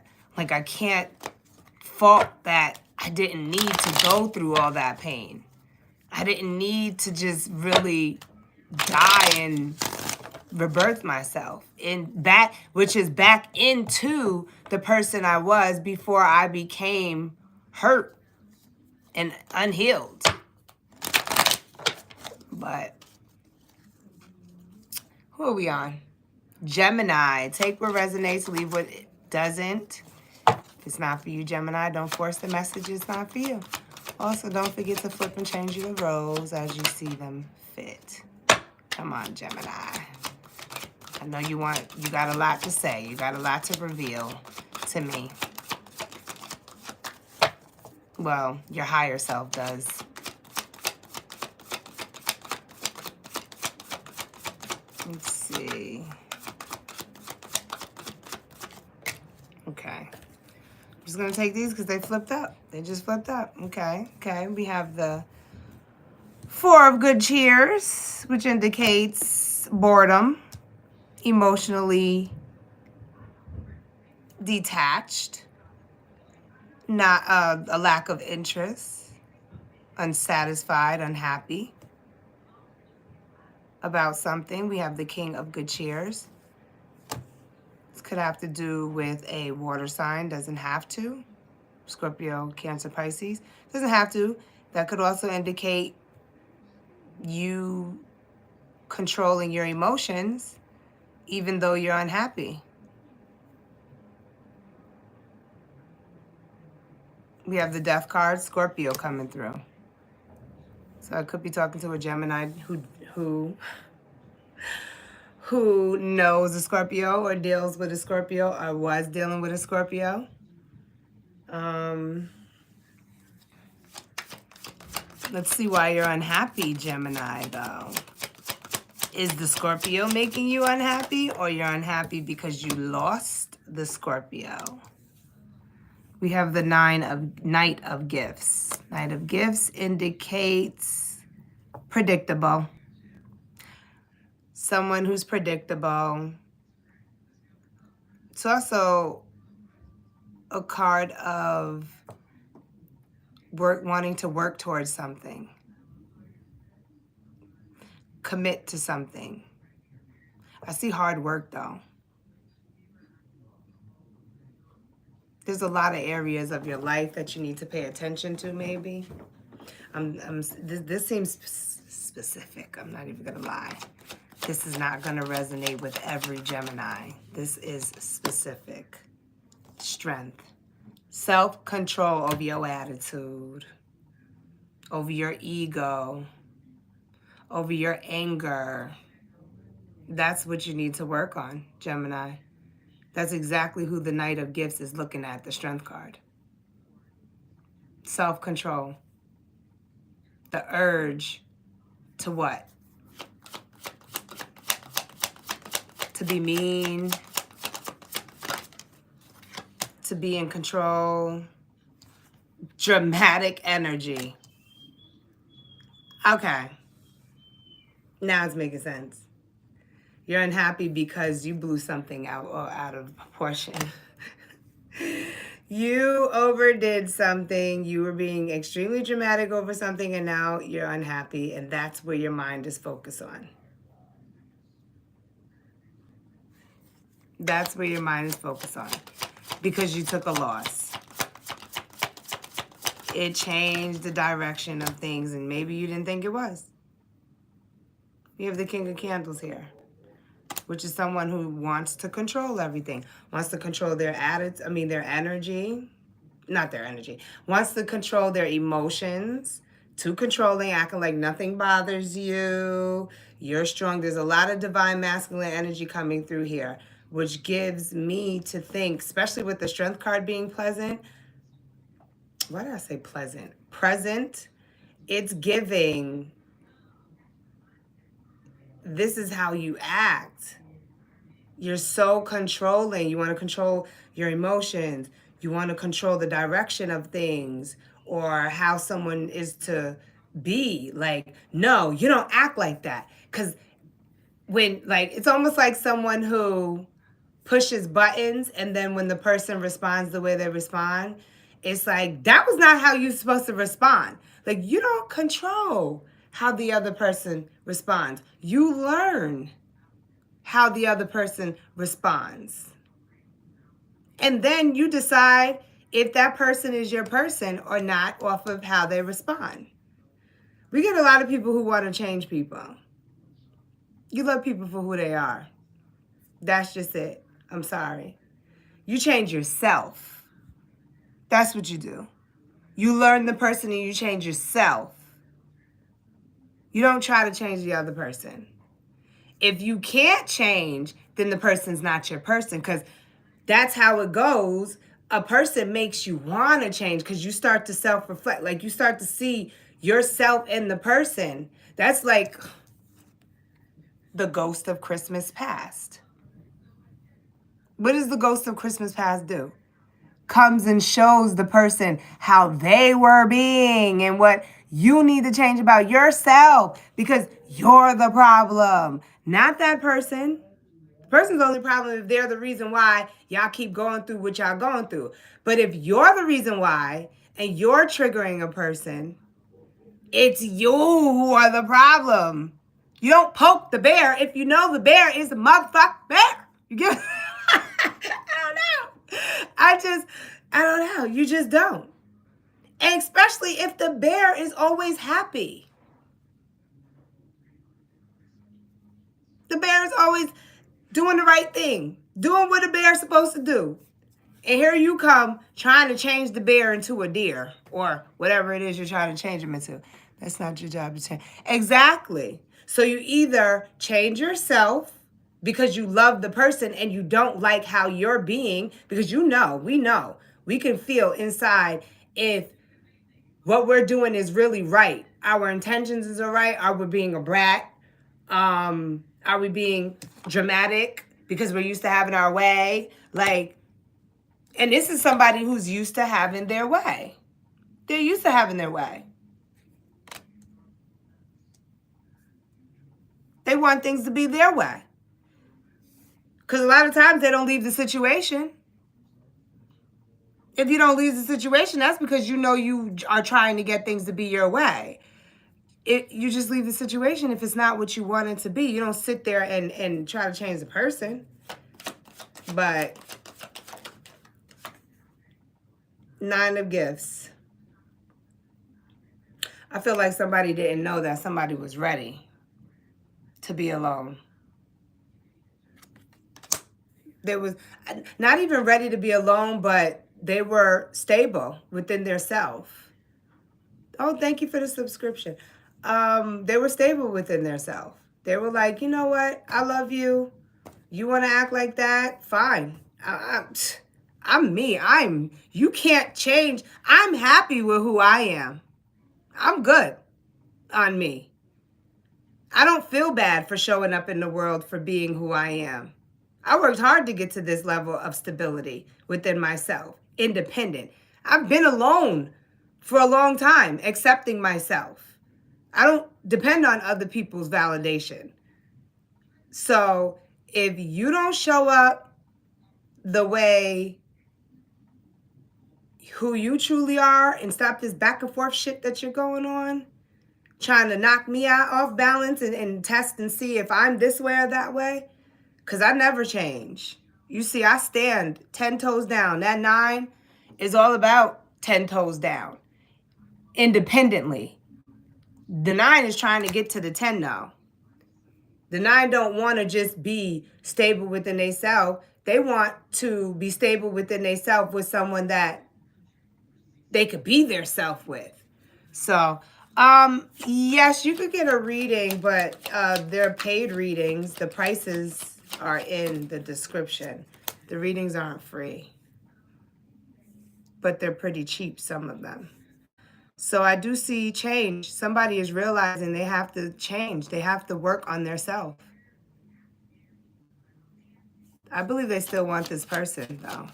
fault that I didn't need to go through all that pain. I didn't need to just really die and rebirth myself in that, which is back into the person I was before I became hurt and unhealed. But who are we on? Gemini. Take what resonates, leave what doesn't. If it's not for you, Gemini, don't force the message. It's not for you. Also, don't forget to flip and change your roles as you see them fit. Come on, Gemini. I know you got a lot to say. You got a lot to reveal to me. Well, your higher self does. Let's see. Okay. I'm just going to take these because they flipped up. They just flipped up. Okay. We have the 4 of good cheers, which indicates boredom, emotionally detached, not a lack of interest, unsatisfied, unhappy about something. We have the King of Good Cheers. This could have to do with a water sign, doesn't have to. Scorpio, Cancer, Pisces, doesn't have to. That could also indicate you controlling your emotions even though you're unhappy. We have the Death card, Scorpio coming through. So I could be talking to a Gemini who knows a Scorpio or deals with a Scorpio or was dealing with a Scorpio. Let's see why you're unhappy, Gemini, though. Is the Scorpio making you unhappy, or you're unhappy because you lost the Scorpio? We have the Knight of Gifts. Knight of Gifts indicates predictable. Someone who's predictable. It's also a card of wanting to work towards something. Commit to something. I see hard work, though. There's a lot of areas of your life that you need to pay attention to, maybe. This seems specific. I'm not even going to lie. This is not going to resonate with every Gemini. This is specific. Strength. Self-control over your attitude. Over your ego. Over your anger. That's what you need to work on, Gemini. That's exactly who the Knight of Gifts is looking at, the Strength card. Self-control. The urge to what? To be mean. To be in control. Dramatic energy. Okay. Now it's making sense. You're unhappy because you blew something out of proportion. You overdid something. You were being extremely dramatic over something, and now you're unhappy, and that's where your mind is focused on. That's where your mind is focused on. Because you took a loss. It changed the direction of things, and maybe you didn't think it was. We have the King of Candles here, which is someone who wants to control everything, wants to control their energy, not their energy, wants to control their emotions, too controlling, acting like nothing bothers you, you're strong. There's a lot of divine masculine energy coming through here, which gives me to think, especially with the Strength card being pleasant. Why did I say pleasant? Present. It's giving, this is how you act. You're so controlling. You want to control your emotions. You want to control the direction of things or how someone is to be. Like, no, you don't act like that. Because it's almost like someone who pushes buttons, and then when the person responds the way they respond, it's like, that was not how you're supposed to respond. Like, you don't control how the other person responds. You learn how the other person responds. And then you decide if that person is your person or not off of how they respond. We get a lot of people who want to change people. You love people for who they are. That's just it. I'm sorry. You change yourself. That's what you do. You learn the person and you change yourself. You don't try to change the other person. If you can't change, then the person's not your person, because that's how it goes. A person makes you want to change because you start to self-reflect. Like, you start to see yourself in the person. That's like the ghost of Christmas past. What does the ghost of Christmas past do? Comes and shows the person how they were being and what you need to change about yourself, because you're the problem, not that person. The person's only problem if they're the reason why y'all keep going through what y'all going through. But if you're the reason why and you're triggering a person, it's you who are the problem. You don't poke the bear if you know the bear is a motherfucking bear. You get I don't know. I don't know. You just don't. And especially if the bear is always happy. The bear is always doing the right thing, doing what a bear's supposed to do. And here you come trying to change the bear into a deer or whatever it is you're trying to change him into. That's not your job to change. Exactly. So you either change yourself because you love the person and you don't like how you're being, because we can feel inside if what we're doing is really right. Our intentions is all right. Are we being a brat? Are we being dramatic because we're used to having our way? Like, and this is somebody who's used to having their way. They're used to having their way. They want things to be their way. Because a lot of times they don't leave the situation. If you don't leave the situation, that's because you know you are trying to get things to be your way. You just leave the situation if it's not what you want it to be. You don't sit there and try to change the person. But 9 of Gifts. I feel like somebody didn't know that somebody was ready to be alone. They was not even ready to be alone, but they were stable within their self. Oh, thank you for the subscription. They were stable within their self. They were like, you know what? I love you. You want to act like that? Fine. I'm me. You can't change. I'm happy with who I am. I'm good on me. I don't feel bad for showing up in the world for being who I am. I worked hard to get to this level of stability within myself, independent. I've been alone for a long time, accepting myself. I don't depend on other people's validation. So if you don't show up the way who you truly are and stop this back and forth shit that you're going on, trying to knock me out off balance and test and see if I'm this way or that way, because I never change. You see, I stand 10 toes down. That 9 is all about 10 toes down, independently. The 9 is trying to get to the 10 now. The 9 don't want to just be stable within themselves. They want to be stable within themselves with someone that they could be their self with. So, yes, you could get a reading, but they're paid readings. The prices are in the description. The readings aren't free, but they're pretty cheap, some of them. So I do see change. Somebody is realizing they have to change. They have to work on their self. I believe they still want this person, though.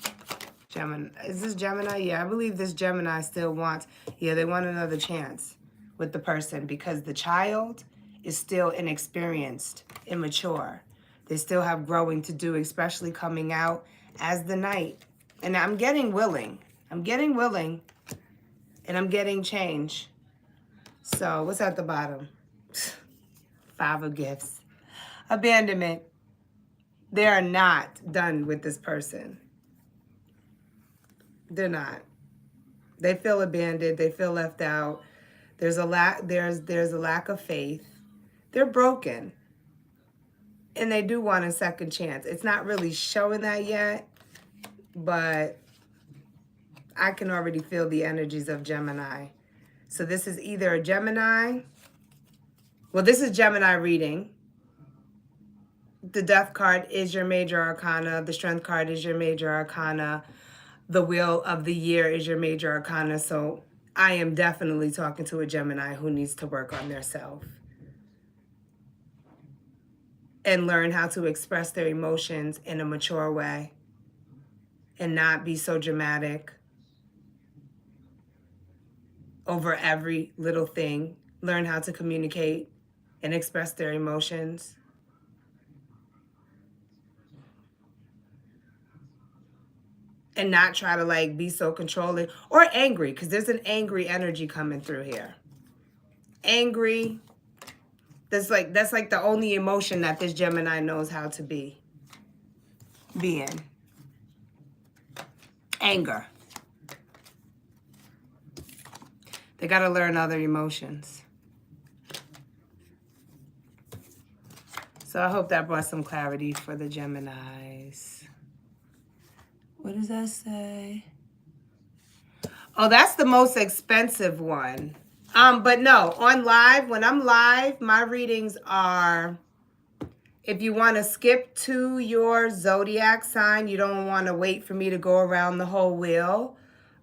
Gemini. Is this Gemini? Yeah, I believe this Gemini still wants, they want another chance with the person because the child is still inexperienced, immature. They still have growing to do, especially coming out as the Knight. And I'm getting willing. I'm getting willing. And I'm getting change. So what's at the bottom? 5 of Gifts. Abandonment. They are not done with this person. They're not. They feel abandoned. They feel left out. There's a lack of faith. They're broken. And they do want a second chance. It's not really showing that yet, but I can already feel the energies of Gemini. So this is either a Gemini. Well, this is Gemini reading. The Death card is your major arcana. The Strength card is your major arcana. The Wheel of the Year is your major arcana. So I am definitely talking to a Gemini who needs to work on their self and learn how to express their emotions in a mature way and not be so dramatic over every little thing. Learn how to communicate and express their emotions. and not try to like be so controlling or angry, because there's an angry energy coming through here. Angry. That's like the only emotion that this Gemini knows how to be in. Anger. They got to learn other emotions. So I hope that brought some clarity for the Geminis. What does that say? Oh, that's the most expensive one. But no, on live, when I'm live, my readings are, if you want to skip to your zodiac sign, you don't want to wait for me to go around the whole wheel,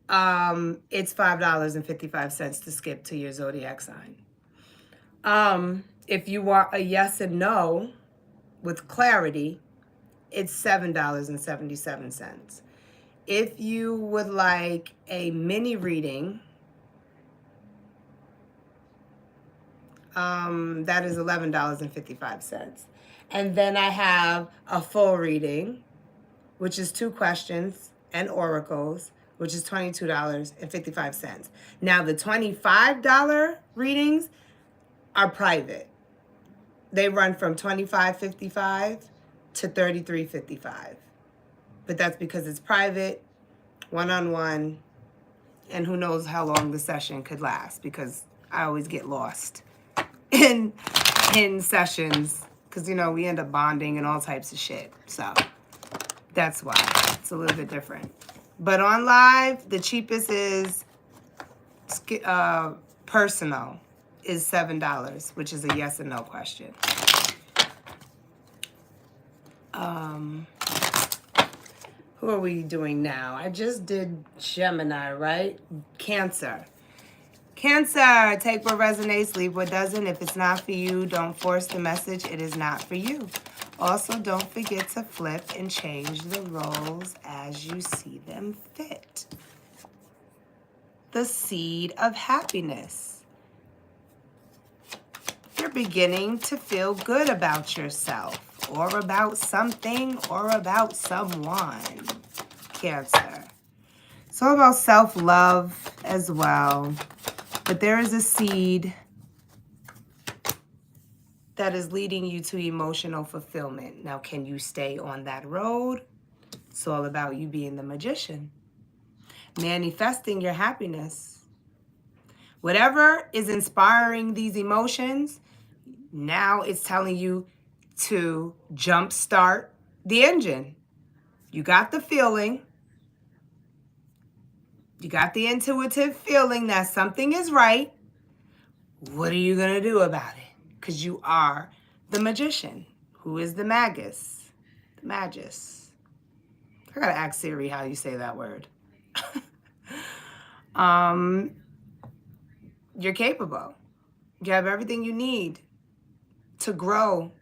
it's $5.55 to skip to your zodiac sign. If you want a yes and no with clarity, it's $7.77. If you would like a mini reading, that is $11.55. And then I have a full reading, which is 2 questions and oracles, which is $22.55. Now, the $25 readings are private. They run from $25.55 to $33.55. But that's because it's private, one-on-one, and who knows how long the session could last, because I always get lost in sessions, because, you know, we end up bonding and all types of shit. So that's why it's a little bit different. But on live, the cheapest is personal is $7, which is a yes and no question. Who are we doing now? I just did Gemini, right? Cancer. Cancer, take what resonates, leave what doesn't. If it's not for you, don't force the message. It is not for you. Also, don't forget to flip and change the roles as you see them fit. The seed of happiness. You're beginning to feel good about yourself, or about something, or about someone. Cancer. It's all about self-love as well. But there is a seed that is leading you to emotional fulfillment. Now, can you stay on that road? It's all about you being the magician. Manifesting your happiness. Whatever is inspiring these emotions, now it's telling you to jumpstart the engine. You got the feeling. You got the intuitive feeling that something is right. What are you going to do about it? Because you are the magician. Who is the magus? The magus. I got to ask Siri how you say that word. You're capable. You have everything you need to grow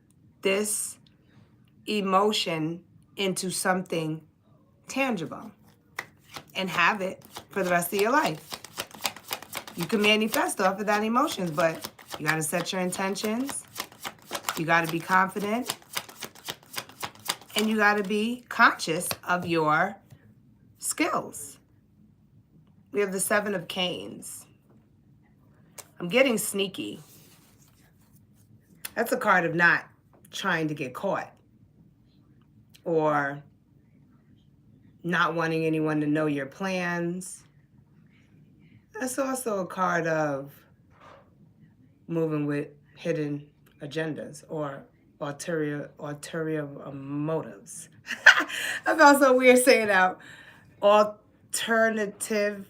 this emotion into something tangible and have it for the rest of your life. You can manifest off of that emotions, but you got to set your intentions. You got to be confident. And you got to be conscious of your skills. We have the 7 of Canes. I'm getting sneaky. That's a card of not trying to get caught, or not wanting anyone to know your plans. That's also a card of moving with hidden agendas or ulterior motives. I felt so weird saying out. Alternative.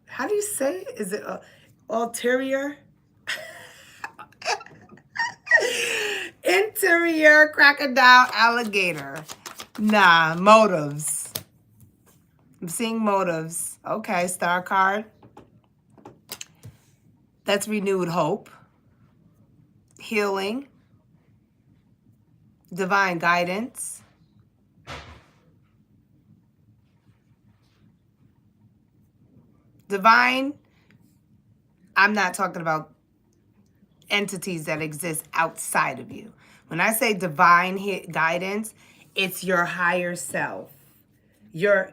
How do you say it? Is it ulterior? Interior crocodile alligator. Nah, motives. I'm seeing motives. Okay, star card. That's renewed hope, healing, divine guidance, divine. I'm not talking about entities that exist outside of you. When I say divine guidance, it's your higher self, your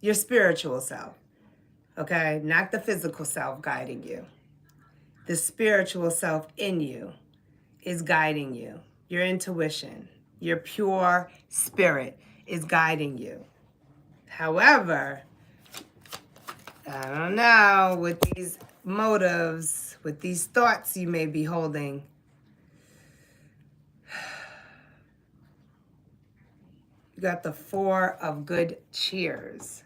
your spiritual self, okay? Not the physical self guiding you. The spiritual self in you is guiding you. Your intuition, your pure spirit is guiding you. However, I don't know, with these motives, with these thoughts you may be holding, you got the Four of Good Cheers.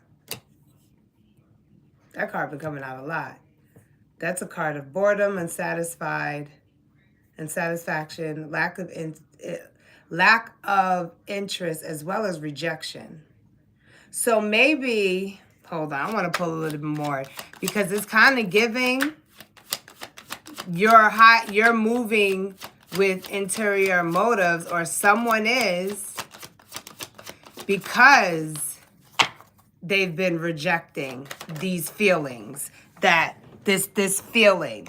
That card been coming out a lot. That's a card of boredom, unsatisfied, and satisfaction, lack of interest, as well as rejection. So maybe, hold on, I want to pull a little bit more because it's kind of giving you're moving with interior motives, or someone is, because they've been rejecting these feelings, that this feeling.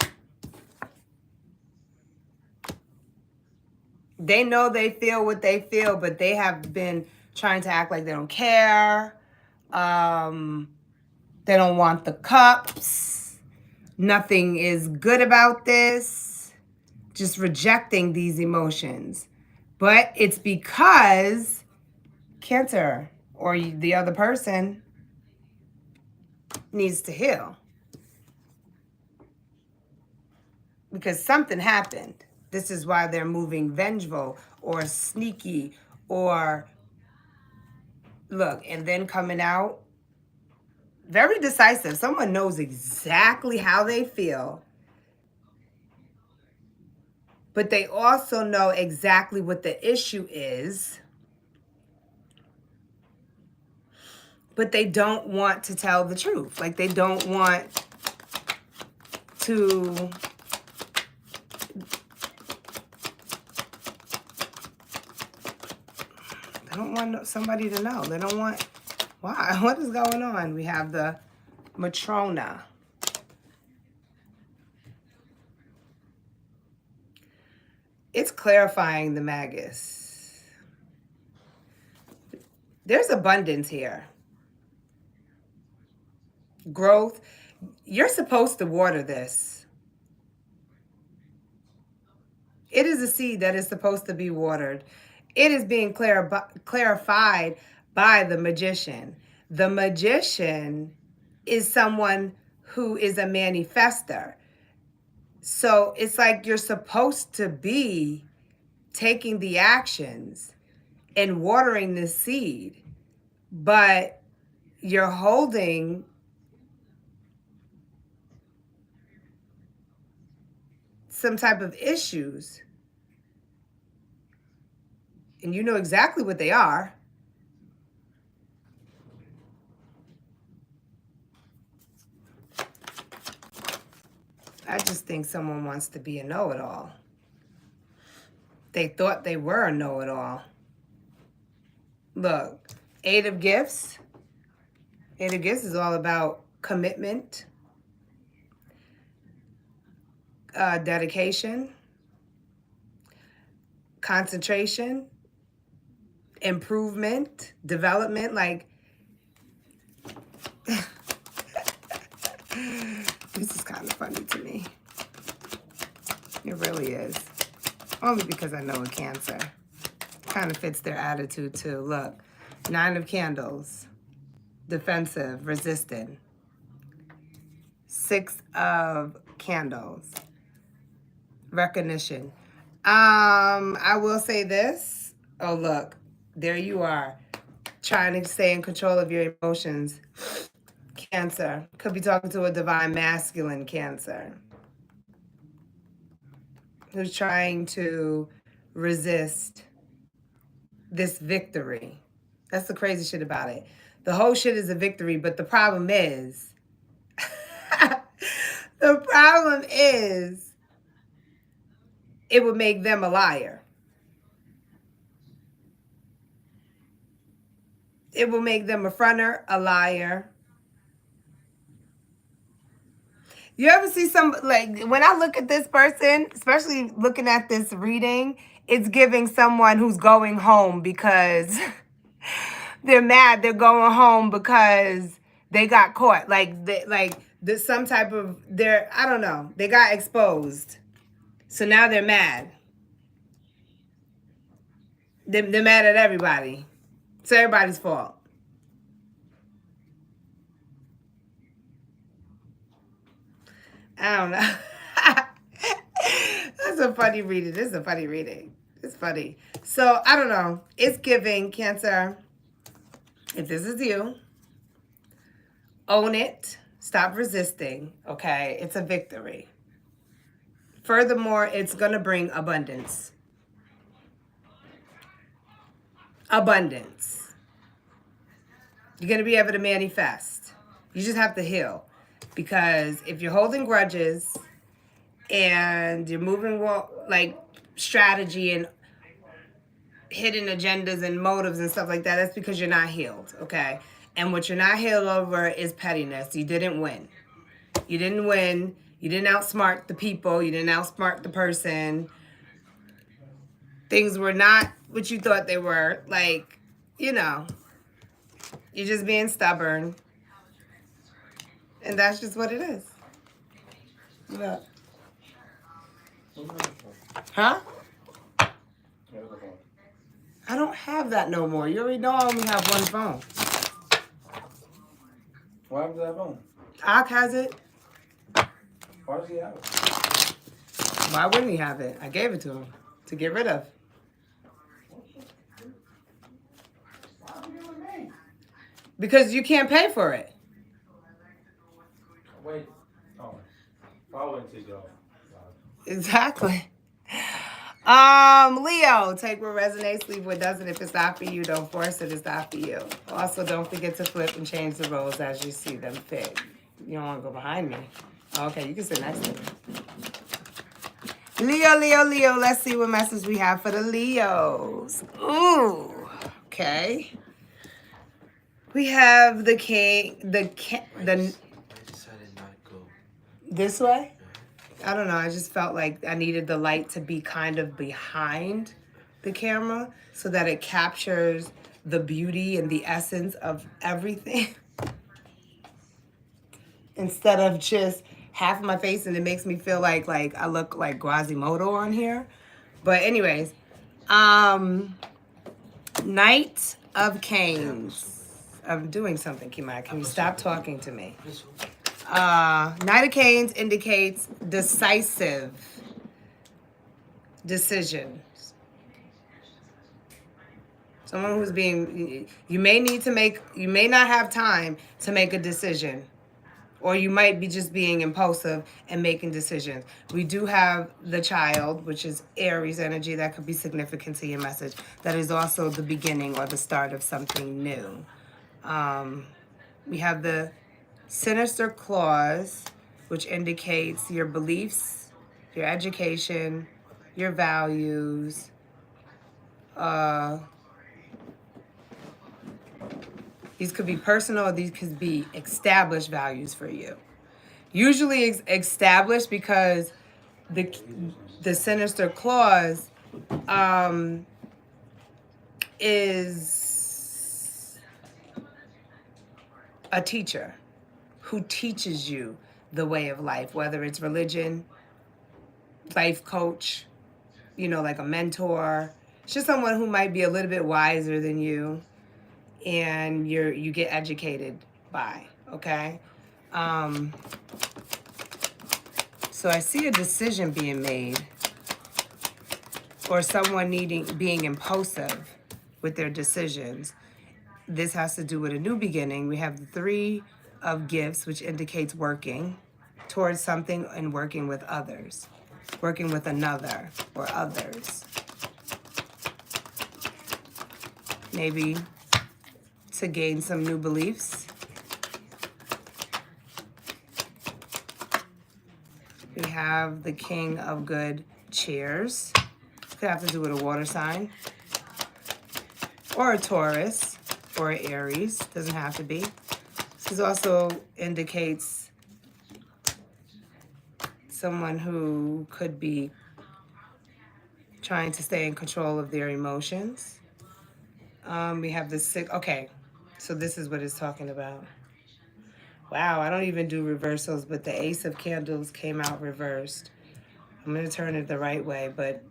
They know they feel what they feel, but they have been trying to act like they don't care. They don't want the cups. Nothing is good about this. Just rejecting these emotions. But it's because Cancer or the other person needs to heal. Because something happened. This is why they're moving vengeful or sneaky or, look, and then coming out very decisive. Someone knows exactly how they feel, but they also know exactly what the issue is, but they don't want to tell the truth. Like, they don't want to... They don't want somebody to know. They don't want... Why? What is going on? We have the Matrona. It's clarifying the Magus. There's abundance here. Growth. You're supposed to water this. It is a seed that is supposed to be watered. It is being clarified by the magician. The magician is someone who is a manifester. So it's like you're supposed to be taking the actions and watering the seed, but you're holding some type of issues. And you know exactly what they are. I just think someone wants to be a know-it-all. They thought they were a know-it-all. Look, Eight of Gifts. Eight of Gifts is all about commitment, dedication, concentration, improvement, development. Like, this is kind of funny to me. It really is. Only because I know a Cancer. Kind of fits their attitude too. Look, Nine of Candles, defensive, resistant. Six of Candles, recognition. I will say this. Oh, look, there you are, trying to stay in control of your emotions. Cancer. Could be talking to a divine masculine Cancer who's trying to resist this victory. That's the crazy shit about it. The whole shit is a victory, but the problem is, it would make them a liar. It will make them a fronter, a liar. You ever see some, like, when I look at this person, especially looking at this reading, it's giving someone who's going home because They're mad. They're going home because they got caught. There's some type of I don't know. They got exposed. So now they're mad. They're mad at everybody. It's everybody's fault. I don't know. That's a funny reading. This is a funny reading. It's funny. So, I don't know. It's giving, Cancer. If this is you, own it. Stop resisting. Okay? It's a victory. Furthermore, it's going to bring abundance. Abundance. You're going to be able to manifest. You just have to heal. Because if you're holding grudges and you're moving like strategy and hidden agendas and motives and stuff like that, that's because you're not healed, okay? And what you're not healed over is pettiness. You didn't win. You didn't win. You didn't outsmart the people. You didn't outsmart the person. Things were not what you thought they were. Like, you know, you're just being stubborn. And that's just what it is. Yeah. Huh? I don't have that no more. You already know I only have one phone. Why happened to that phone? Ock has it. Why does he have it? Why wouldn't he have it? I gave it to him to get rid of. Because you can't pay for it. Wait. Oh. Why wouldn't he go? Exactly. Leo, take what resonates, leave what doesn't. If it's not for you, don't force it. It's not for you. Also, don't forget to flip and change the roles as you see them fit. You don't want to go behind me. Okay, you can sit next to me. Leo. Let's see what message we have for the Leos. Ooh, okay. We have the king, I decided not to go. This way? I don't know. I just felt like I needed the light to be kind of behind the camera so that it captures the beauty and the essence of everything. Instead of just half of my face, and it makes me feel like I look like Quasimodo on here. But anyways, Knight of Canes. I'm doing something, Kimai. Can you stop talking to me? Knight of Canes indicates decisive decisions. Someone who's you may not have time to make a decision. Or you might be just being impulsive and making decisions. We do have the Child, which is Aries energy. That could be significant to your message. That is also the beginning or the start of something new. We have the Sinister Clause, which indicates your beliefs, your education, your values. These could be personal, or these could be established values for you. Usually established because the Sinister Clause is a teacher who teaches you the way of life, whether it's religion, life coach, like a mentor. It's just someone who might be a little bit wiser than you, and you get educated by, okay? So I see a decision being made, or someone being impulsive with their decisions. This has to do with a new beginning. We have the Three of Gifts, which indicates working towards something and working with others, working with another or others. Maybe to gain some new beliefs. We have the King of Good Chairs. Could have to do with a water sign, or a Taurus, or an Aries. Doesn't have to be. This also indicates someone who could be trying to stay in control of their emotions. We have the six. Okay, so this is what it's talking about. Wow, I don't even do reversals, but the Ace of Candles came out reversed. I'm going to turn it the right way, but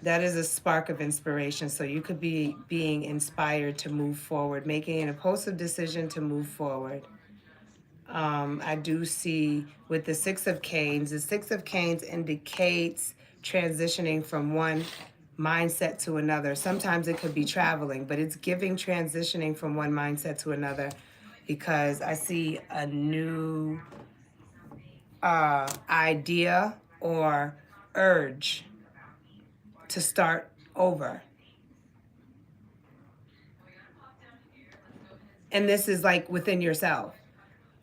that is a spark of inspiration. So you could be being inspired to move forward, making an impulsive decision to move forward. I do see with the Six of Canes, the Six of Canes indicates transitioning from one mindset to another. Sometimes it could be traveling, but it's giving transitioning from one mindset to another because I see a new idea or urge to start over. And this is like within yourself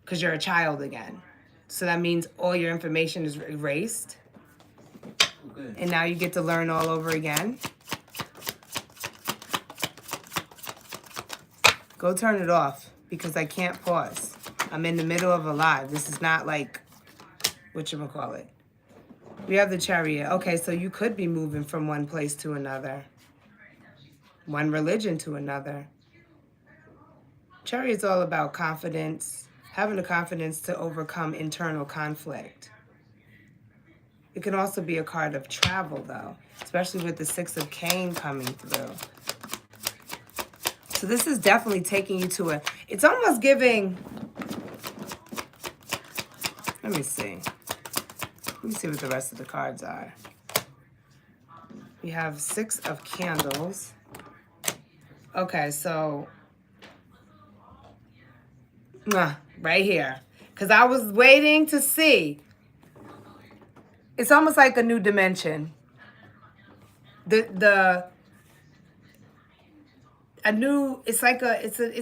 because you're a child again. So that means all your information is erased. Okay. And now you get to learn all over again. Go turn it off because I can't pause. I'm in the middle of a live. This is not like, whatchamacallit. We have the Chariot. Okay, so you could be moving from one place to another. One religion to another. Chariot's all about confidence, having the confidence to overcome internal conflict. It can also be a card of travel, though, especially with the Six of Cane coming through. So this is definitely taking you to a... It's almost giving... Let me see. Let me see what the rest of the cards are. We have Six of Candles. Okay, so... right here. Because I was waiting to see. It's almost like a new dimension. It's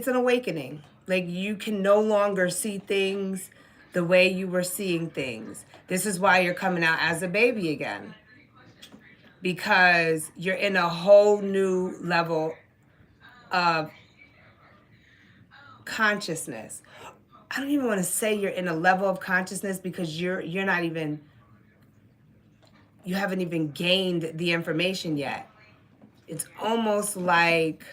an awakening. Like you can no longer see things the way you were seeing things. This is why you're coming out as a baby again. Because you're in a whole new level of consciousness. I don't even want to say you're in a level of consciousness because you're not even, you haven't even gained the information yet. It's almost like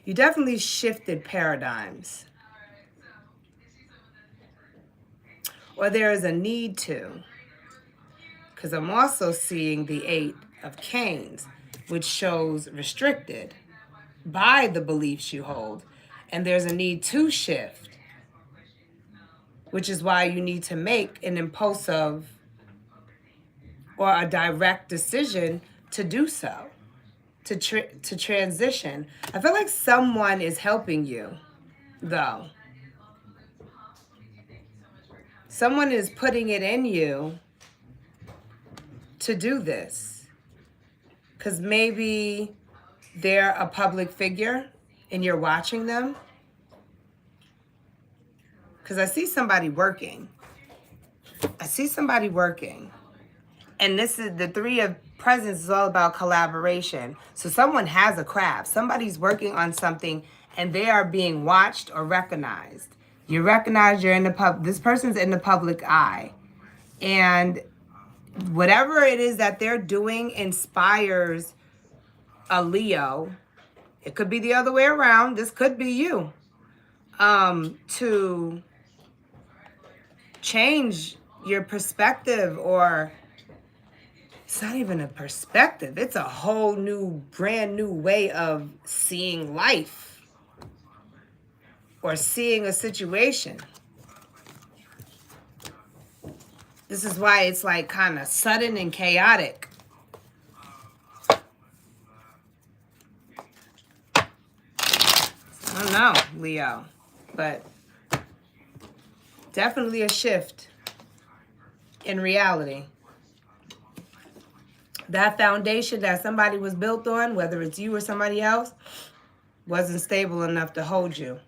you definitely shifted paradigms. Or there is a need to. Because I'm also seeing the Eight of Canes, which shows restricted by the beliefs you hold. And there's a need to shift, which is why you need to make an impulsive or a direct decision to do so, to transition. I feel like someone is helping you, though. Someone is putting it in you to do this. Because maybe they're a public figure and you're watching them. Because I see somebody working. And this is the Three of Presents is all about collaboration. So someone has a craft. Somebody's working on something and they are being watched or recognized. You recognize you're in the this person's in the public eye. And whatever it is that they're doing inspires a Leo. It could be the other way around. This could be you. To change your perspective, or it's not even a perspective. It's a whole new, brand new way of seeing life or seeing a situation. This is why it's like kind of sudden and chaotic. I don't know, Leo, but definitely a shift in reality. That foundation that somebody was built on, whether it's you or somebody else, wasn't stable enough to hold you.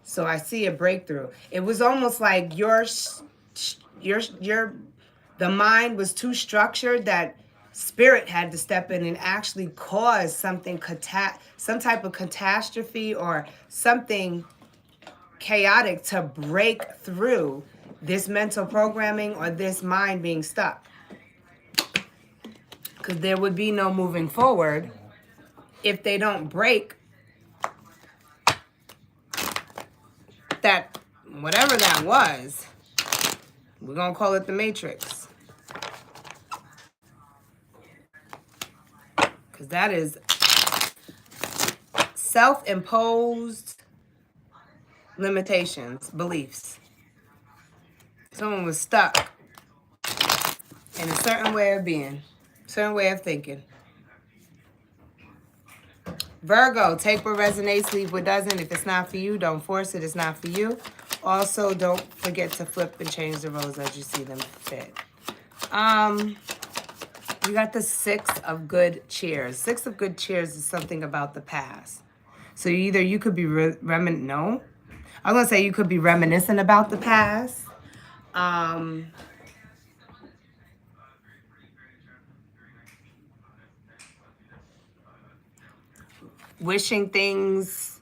So I see a breakthrough. It was almost like the mind was too structured that spirit had to step in and actually cause something, some type of catastrophe or something chaotic to break through this mental programming or this mind being stuck. Because there would be no moving forward if they don't break that, whatever that was. We're going to call it the Matrix. Because that is self-imposed limitations, beliefs. Someone was stuck in a certain way of being, certain way of thinking. Virgo, take what resonates, leave what doesn't. If it's not for you, don't force it. It's not for you. Also, don't forget to flip and change the roles as you see them fit. You got the Six of Good Cheers. Six of Good Cheers is something about the past. So either you could be no. I'm going to say you could be reminiscing about the past. Wishing things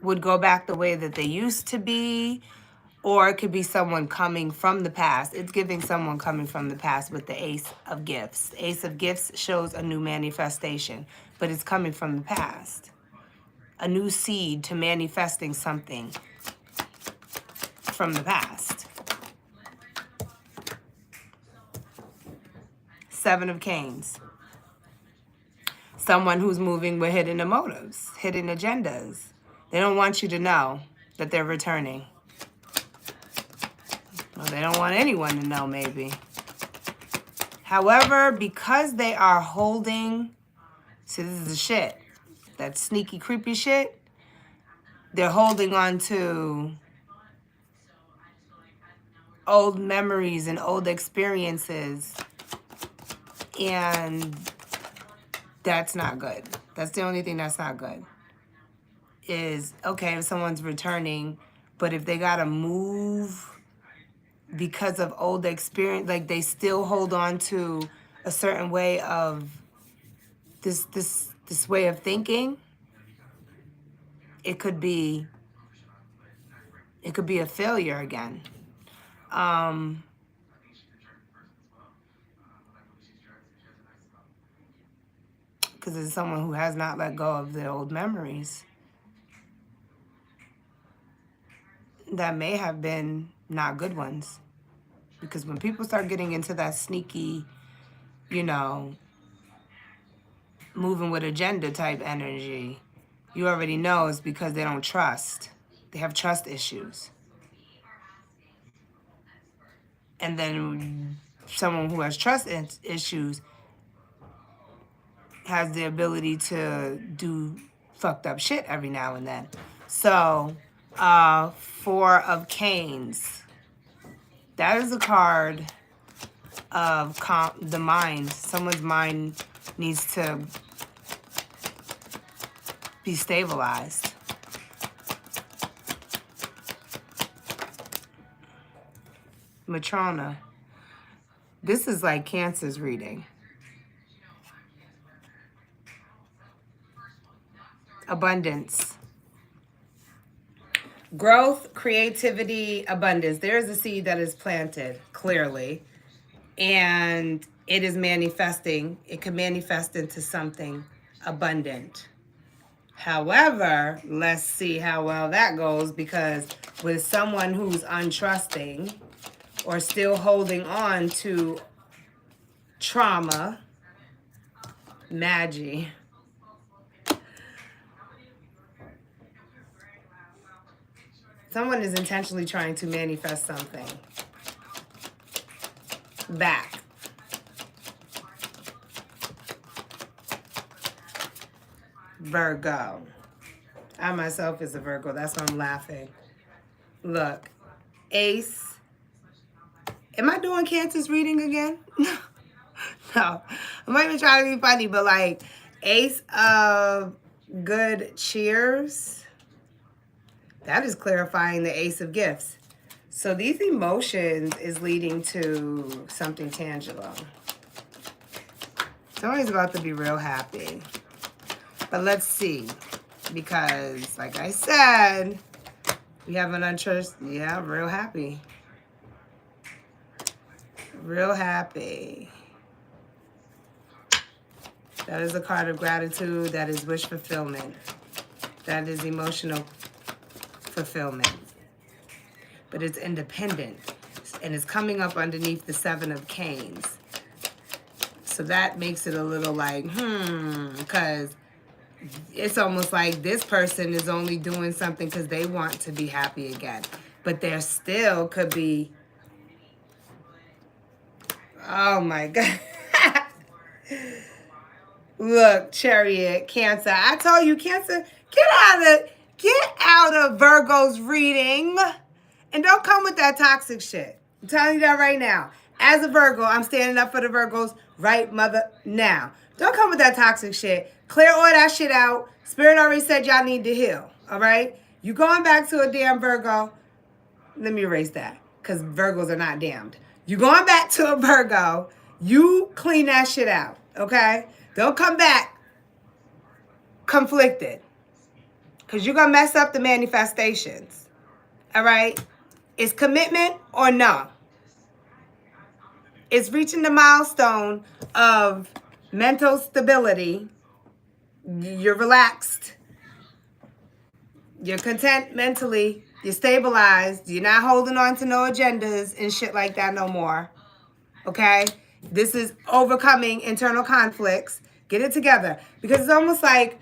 would go back the way that they used to be. Or it could be someone coming from the past. It's giving someone coming from the past with the Ace of Gifts. Ace of Gifts shows a new manifestation, but it's coming from the past. A new seed to manifesting something from the past. Seven of Canes. Someone who's moving with hidden motives, hidden agendas. They don't want you to know that they're returning. Well, they don't want anyone to know, maybe. However, because they are holding, see, this is the shit, that sneaky, creepy shit, they're holding on to old memories and old experiences, and that's not good. That's the only thing that's not good. Is, okay, if someone's returning, but if they gotta move because of old experience, like they still hold on to a certain way of this way of thinking, it could be a failure again. Because it's someone who has not let go of their old memories that may have been not good ones. Because when people start getting into that sneaky, moving with agenda type energy, you already know it's because they don't trust. They have trust issues. And then someone who has trust issues has the ability to do fucked up shit every now and then. So, Four of Canes. That is a card of the mind. Someone's mind needs to be stabilized. Matrona. This is like Cancer's reading. Abundance. Growth, creativity, abundance. There is a seed that is planted, clearly. And it is manifesting. It can manifest into something abundant. However, let's see how well that goes, because with someone who's untrusting or still holding on to trauma, Magi. Someone is intentionally trying to manifest something back. Virgo. I myself is a Virgo. That's why I'm laughing. Look. Ace. Am I doing Cancer's reading again? No. I'm not even trying to be funny, but like Ace of Good Cheers. That is clarifying the Ace of Gifts. So these emotions is leading to something tangible. Somebody's about to be real happy. But let's see. Because, like I said, we have an untrust. Yeah, real happy. Real happy. That is a card of gratitude. That is wish fulfillment. That is emotional fulfillment. But it's independent. And it's coming up underneath the 7 of Canes. So that makes it a little like, because it's almost like this person is only doing something because they want to be happy again. But there still could be, oh my God. Look, Chariot, Cancer. I told you, Cancer, get out of Virgo's reading. And don't come with that toxic shit. I'm telling you that right now. As a Virgo, I'm standing up for the Virgos right mother now. Don't come with that toxic shit. Clear all that shit out. Spirit already said y'all need to heal. All right? You going back to a damn Virgo. Let me erase that. Because Virgos are not damned. You going back to a Virgo. You clean that shit out. Okay? Don't come back conflicted. Because you're going to mess up the manifestations. All right? It's commitment or no. It's reaching the milestone of mental stability. You're relaxed. You're content mentally. You're stabilized. You're not holding on to no agendas and shit like that no more. Okay? This is overcoming internal conflicts. Get it together. Because it's almost like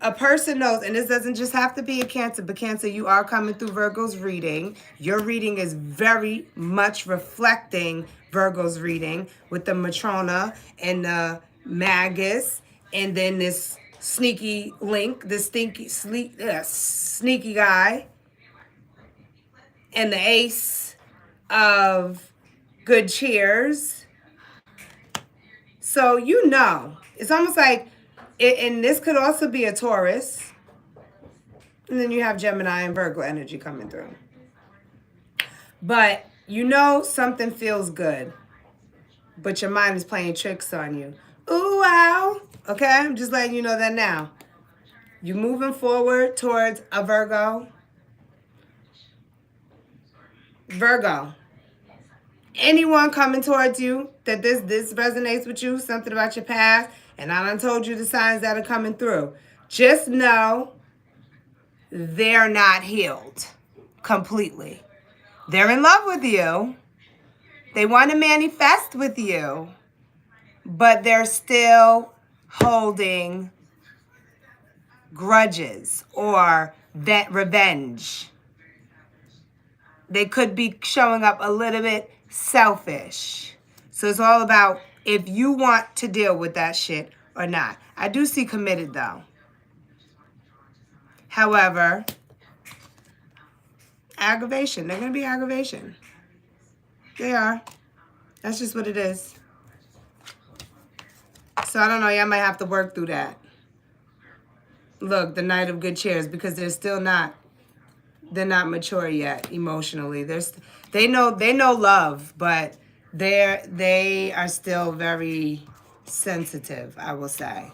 a person knows, and this doesn't just have to be a Cancer, but Cancer, you are coming through Virgo's reading. Your reading is very much reflecting Virgo's reading with the Matrona and the Magus, and then this sneaky link, this sneaky guy, and the Ace of Good Cheers. So you know, it's almost like, and this could also be a Taurus. And then you have Gemini and Virgo energy coming through. But you know something feels good. But your mind is playing tricks on you. Ooh, wow. Okay, I'm just letting you know that now. You're moving forward towards a Virgo. Virgo. Anyone coming towards you that this resonates with you, something about your past, and I done told you the signs that are coming through. Just know they're not healed completely. They're in love with you. They want to manifest with you, but they're still holding grudges or revenge. They could be showing up a little bit selfish. So it's all about if you want to deal with that shit or not. I do see committed though. However, aggravation. They're going to be aggravation. They are. That's just what it is. So I don't know. Y'all might have to work through that. Look, the Knight of Good Cheers, because they're not mature yet emotionally. They know love, but they are still very sensitive, I will say.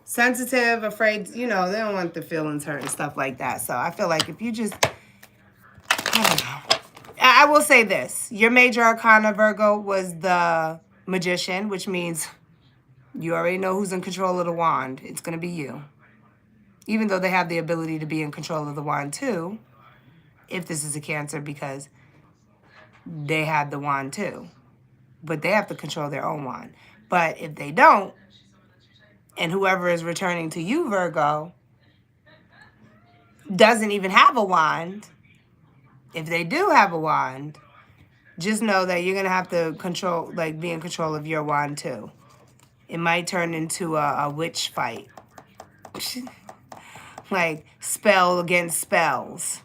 Sensitive, afraid, they don't want the feelings hurt and stuff like that. So I feel like if you just, I don't know. I will say this. Your major arcana, Virgo, was the Magician, which means you already know who's in control of the wand. It's going to be you. Even though they have the ability to be in control of the wand too, if this is a Cancer, because they had the wand too. But they have to control their own wand. But if they don't, and whoever is returning to you, Virgo, doesn't even have a wand, if they do have a wand, just know that you're going to have to be in control of your wand too. It might turn into a witch fight. Like spell against spells.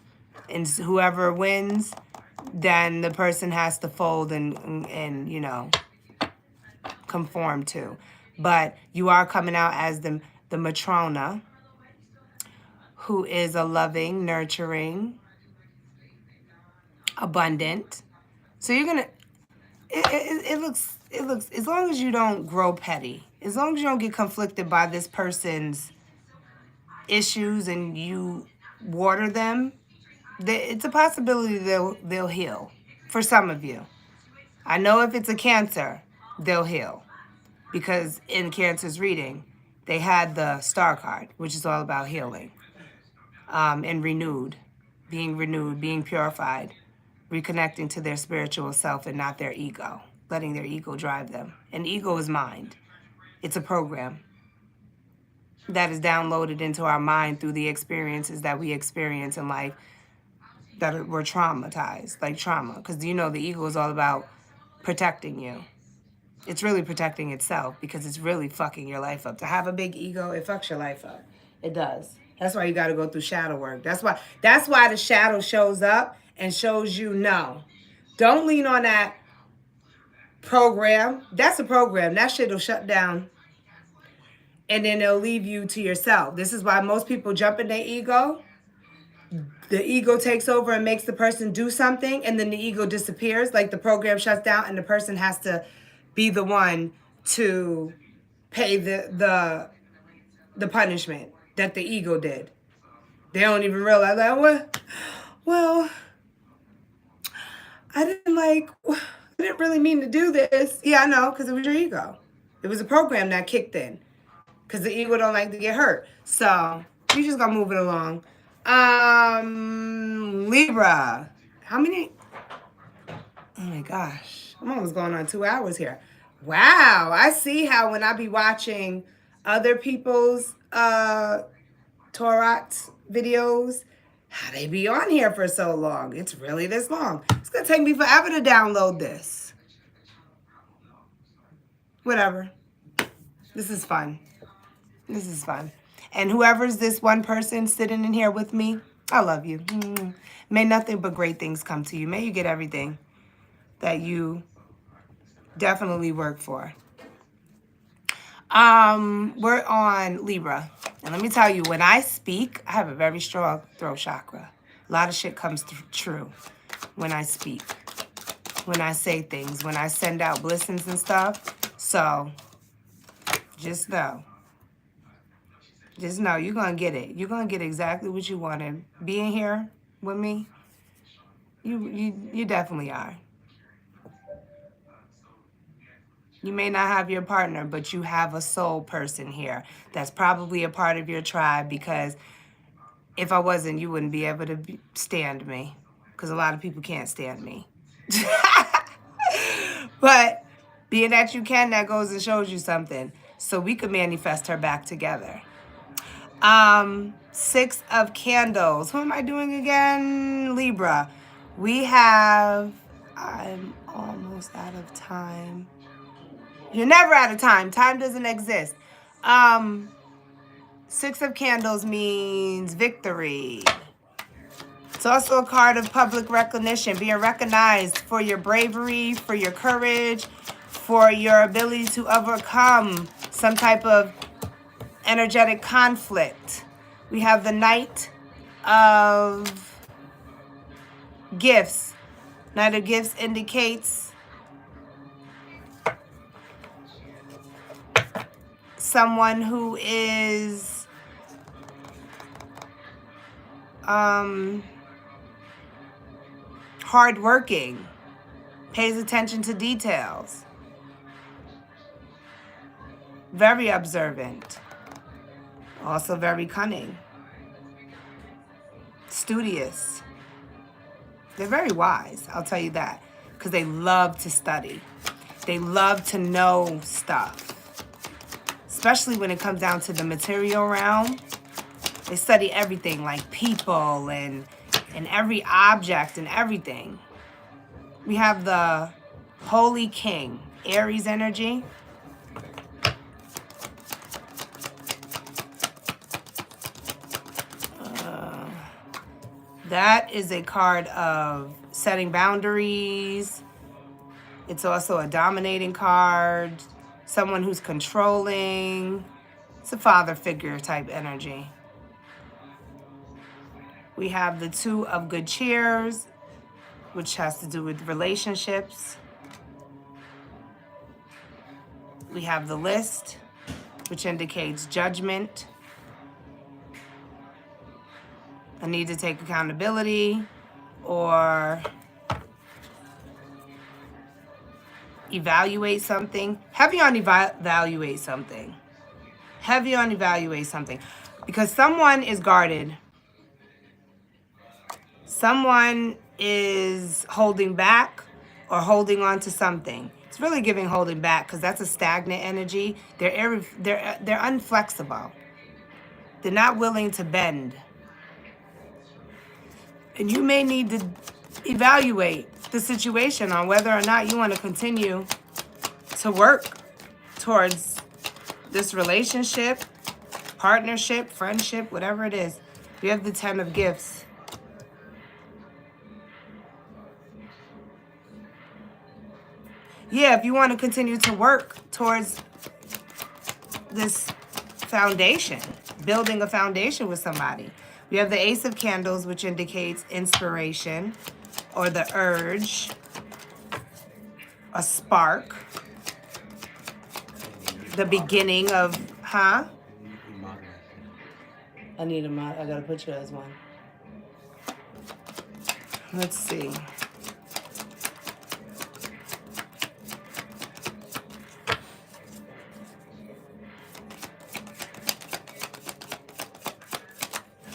And whoever wins, then the person has to fold and conform to. But you are coming out as the Matrona, who is a loving, nurturing, abundant. So you're gonna. It looks. As long as you don't grow petty, as long as you don't get conflicted by this person's issues and you water them, it's a possibility they'll heal. For some of you, I know if it's a Cancer, they'll heal. because in Cancer's reading, they had the star card, which is all about healing, and renewed, being purified, reconnecting to their spiritual self and not their ego, letting their ego drive them. And ego is mind. It's a program that is downloaded into our mind through the experiences that we experience in life that were traumatized, like trauma. Because you know the ego is all about protecting you. It's really protecting itself because it's really fucking your life up. To have a big ego, it fucks your life up. It does. That's why you got to go through shadow work. That's why the shadow shows up and shows you no. Don't lean on that program. That's a program. That shit will shut down. And then they'll leave you to yourself. This is why most people jump in their ego. The ego takes over and makes the person do something, and then the ego disappears. Like the program shuts down, and the person has to be the one to pay the punishment that the ego did. They don't even realize that. Well, I didn't really mean to do this. Yeah, I know, because it was your ego. It was a program that kicked in, because the ego don't like to get hurt. So we just gonna move it along. Libra. How many? Oh my gosh. I'm almost going on 2 hours here. Wow. I see how when I be watching other people's Tarot videos, how they be on here for so long. It's really this long. It's going to take me forever to download this. Whatever. This is fun. This is fun. And whoever's this one person sitting in here with me, I love you. May nothing but great things come to you. May you get everything that you definitely work for. We're on Libra. And let me tell you, when I speak, I have a very strong throat chakra. A lot of shit comes true when I speak, when I say things, when I send out blessings and stuff. So just know you're going to get it. You're going to get exactly what you wanted. Being here with me, you definitely are. You may not have your partner, but you have a soul person here that's probably a part of your tribe, because if I wasn't, you wouldn't be able to stand me, because a lot of people can't stand me. But being that you can, that goes and shows you something. So we could manifest her back together. 6 of Candles. Who am I doing again? Libra. I'm almost out of time. You're never out of time. Time doesn't exist. 6 of Candles means victory. It's also a card of public recognition, being recognized for your bravery, for your courage, for your ability to overcome some type of energetic conflict. We have the Knight of Gifts. Knight of Gifts indicates someone who is hardworking, pays attention to details, very observant, also very cunning, studious. They're very wise, I'll tell you that, because they love to study. They love to know stuff, especially when it comes down to the material realm. They study everything, like people and every object and everything. We have the Holy King, Aries energy. That is a card of setting boundaries. It's also a dominating card, someone who's controlling. It's a father figure type energy. We have the 2 of Good Cheers, which has to do with relationships. We have the List, which indicates judgment, a need to take accountability, or evaluate something. Heavy on evaluate something. Heavy on evaluate something. Because someone is guarded. Someone is holding back or holding on to something. It's really giving holding back because that's a stagnant energy. They're unflexible. They're not willing to bend. And you may need to evaluate the situation on whether or not you want to continue to work towards this relationship, partnership, friendship, whatever it is. You have the 10 of gifts. Yeah, if you want to continue to work towards this foundation, building a foundation with somebody. We have the Ace of Candles, which indicates inspiration or the urge, a spark, the beginning of, huh? I need a mod. I gotta put you as one. Let's see.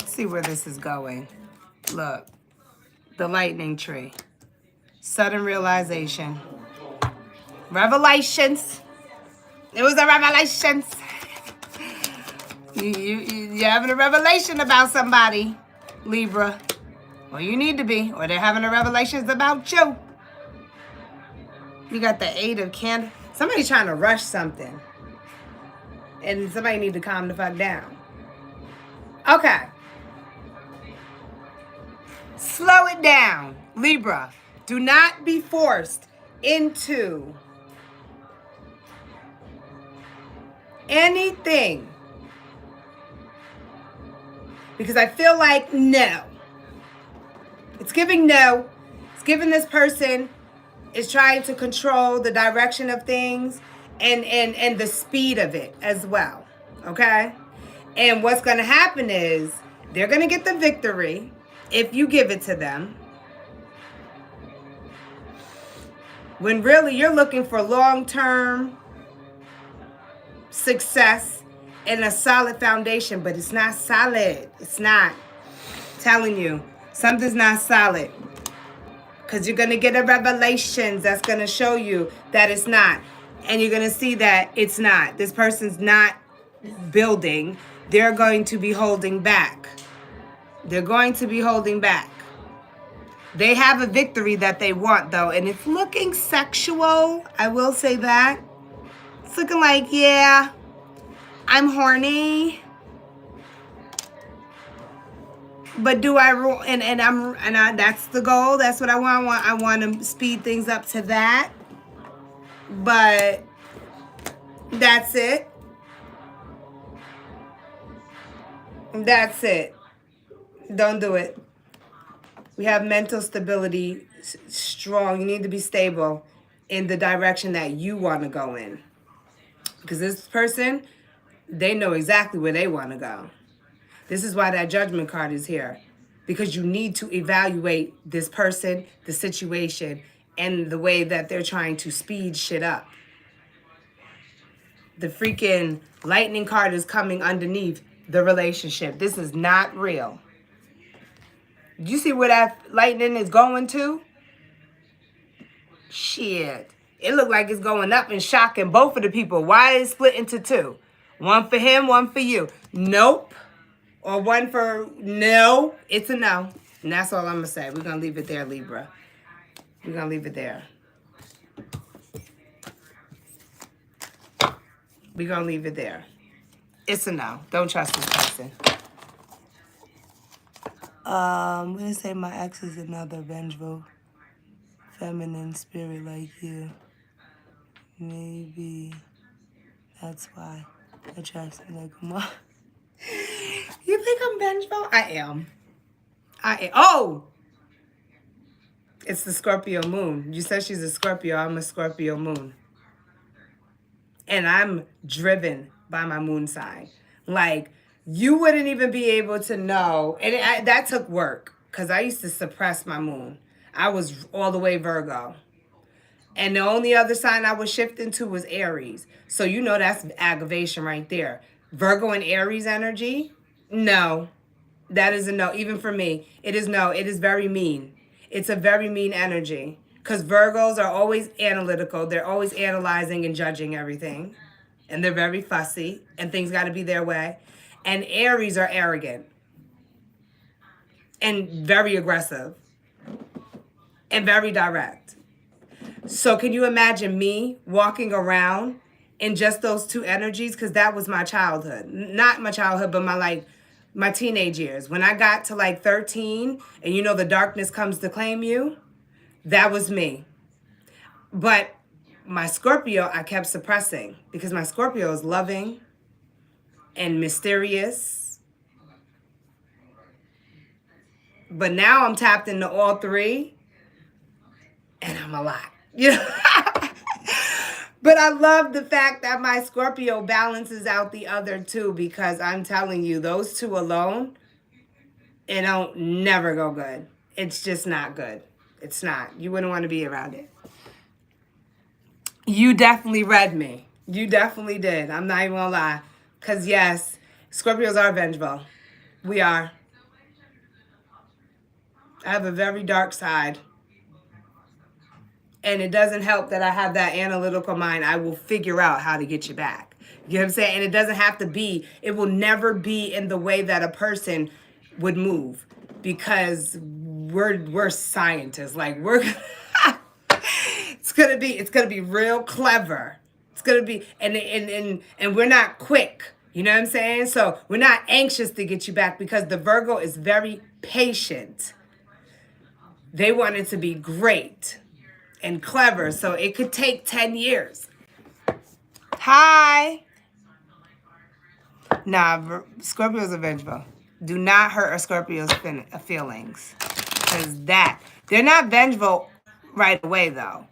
See where this is going. Look, the lightning tree, sudden realization, revelations. It was a revelations. You're having a revelation about somebody, Libra, or you need to be, or they're having a revelations about you. You got the 8 of candles. Somebody's trying to rush something, and somebody need to calm the fuck down. Okay. Slow it down, Libra. Do not be forced into anything. Because I feel like no. It's giving no. It's giving this person is trying to control the direction of things and the speed of it as well. Okay? And what's going to happen is they're going to get the victory if you give it to them. When really you're looking for long-term success and a solid foundation, but it's not solid. It's not. I'm telling you, something's not solid. Because you're going to get a revelation that's going to show you that it's not. And you're going to see that it's not. This person's not building. They're going to be holding back. They're going to be holding back. They have a victory that they want, though. And it's looking sexual. I will say that. It's looking like, yeah, I'm horny. But do I, that's the goal. That's what I want. I want to speed things up to that. But that's it. That's it. Don't do it. We have mental stability strong. You need to be stable in the direction that you want to go in. Because this person, they know exactly where they want to go. This is why that Judgment card is here. Because you need to evaluate this person, the situation, and the way that they're trying to speed shit up. The freaking Lightning card is coming underneath the relationship. This is not real. You see where that lightning is going to? Shit. It looked like it's going up and shocking both of the people. Why is it split into two? One for him, one for you. Nope. Or one for no. It's a no. And that's all I'm going to say. We're going to leave it there, Libra. We're going to leave it there. We're going to leave it there. It's a no. Don't trust this person. I'm going to say my ex is another vengeful, feminine spirit like you. Maybe that's why it attracts me like a mom. You think I'm vengeful? I am. Oh! It's the Scorpio moon. You said she's a Scorpio. I'm a Scorpio moon. And I'm driven by my moon sign. Like, you wouldn't even be able to know. And that took work. Because I used to suppress my moon. I was all the way Virgo. And the only other sign I was shifting to was Aries. So you know that's aggravation right there. Virgo and Aries energy? No. That is a no. Even for me, it is no. It is very mean. It's a very mean energy. Because Virgos are always analytical. They're always analyzing and judging everything. And they're very fussy. And things got to be their way. And Aries are arrogant. And very aggressive. And very direct. So can you imagine me walking around in just those two energies? Because that was my childhood. Not my childhood, but my teenage years. When I got to like 13 and you know the darkness comes to claim you, that was me. But my Scorpio, I kept suppressing because my Scorpio is loving and mysterious. But now I'm tapped into all three and I'm a lot. You know? But I love the fact that my Scorpio balances out the other two because I'm telling you, those two alone, it don't never go good. It's just not good. It's not. You wouldn't want to be around it. You definitely read me. You definitely did. I'm not even gonna lie. Because yes, Scorpios are vengeful. We are. I have a very dark side. And it doesn't help that I have that analytical mind. I will figure out how to get you back. You know what I'm saying? And it doesn't have to be, it will never be in the way that a person would move because we're scientists. Like it's gonna be real clever. It's gonna be and we're not quick. You know what I'm saying? So we're not anxious to get you back because the Virgo is very patient. They want it to be great and clever, so it could take 10 years. Hi. Nah, Scorpios are vengeful. Do not hurt a Scorpio's feelings. Because they're not vengeful right away, though.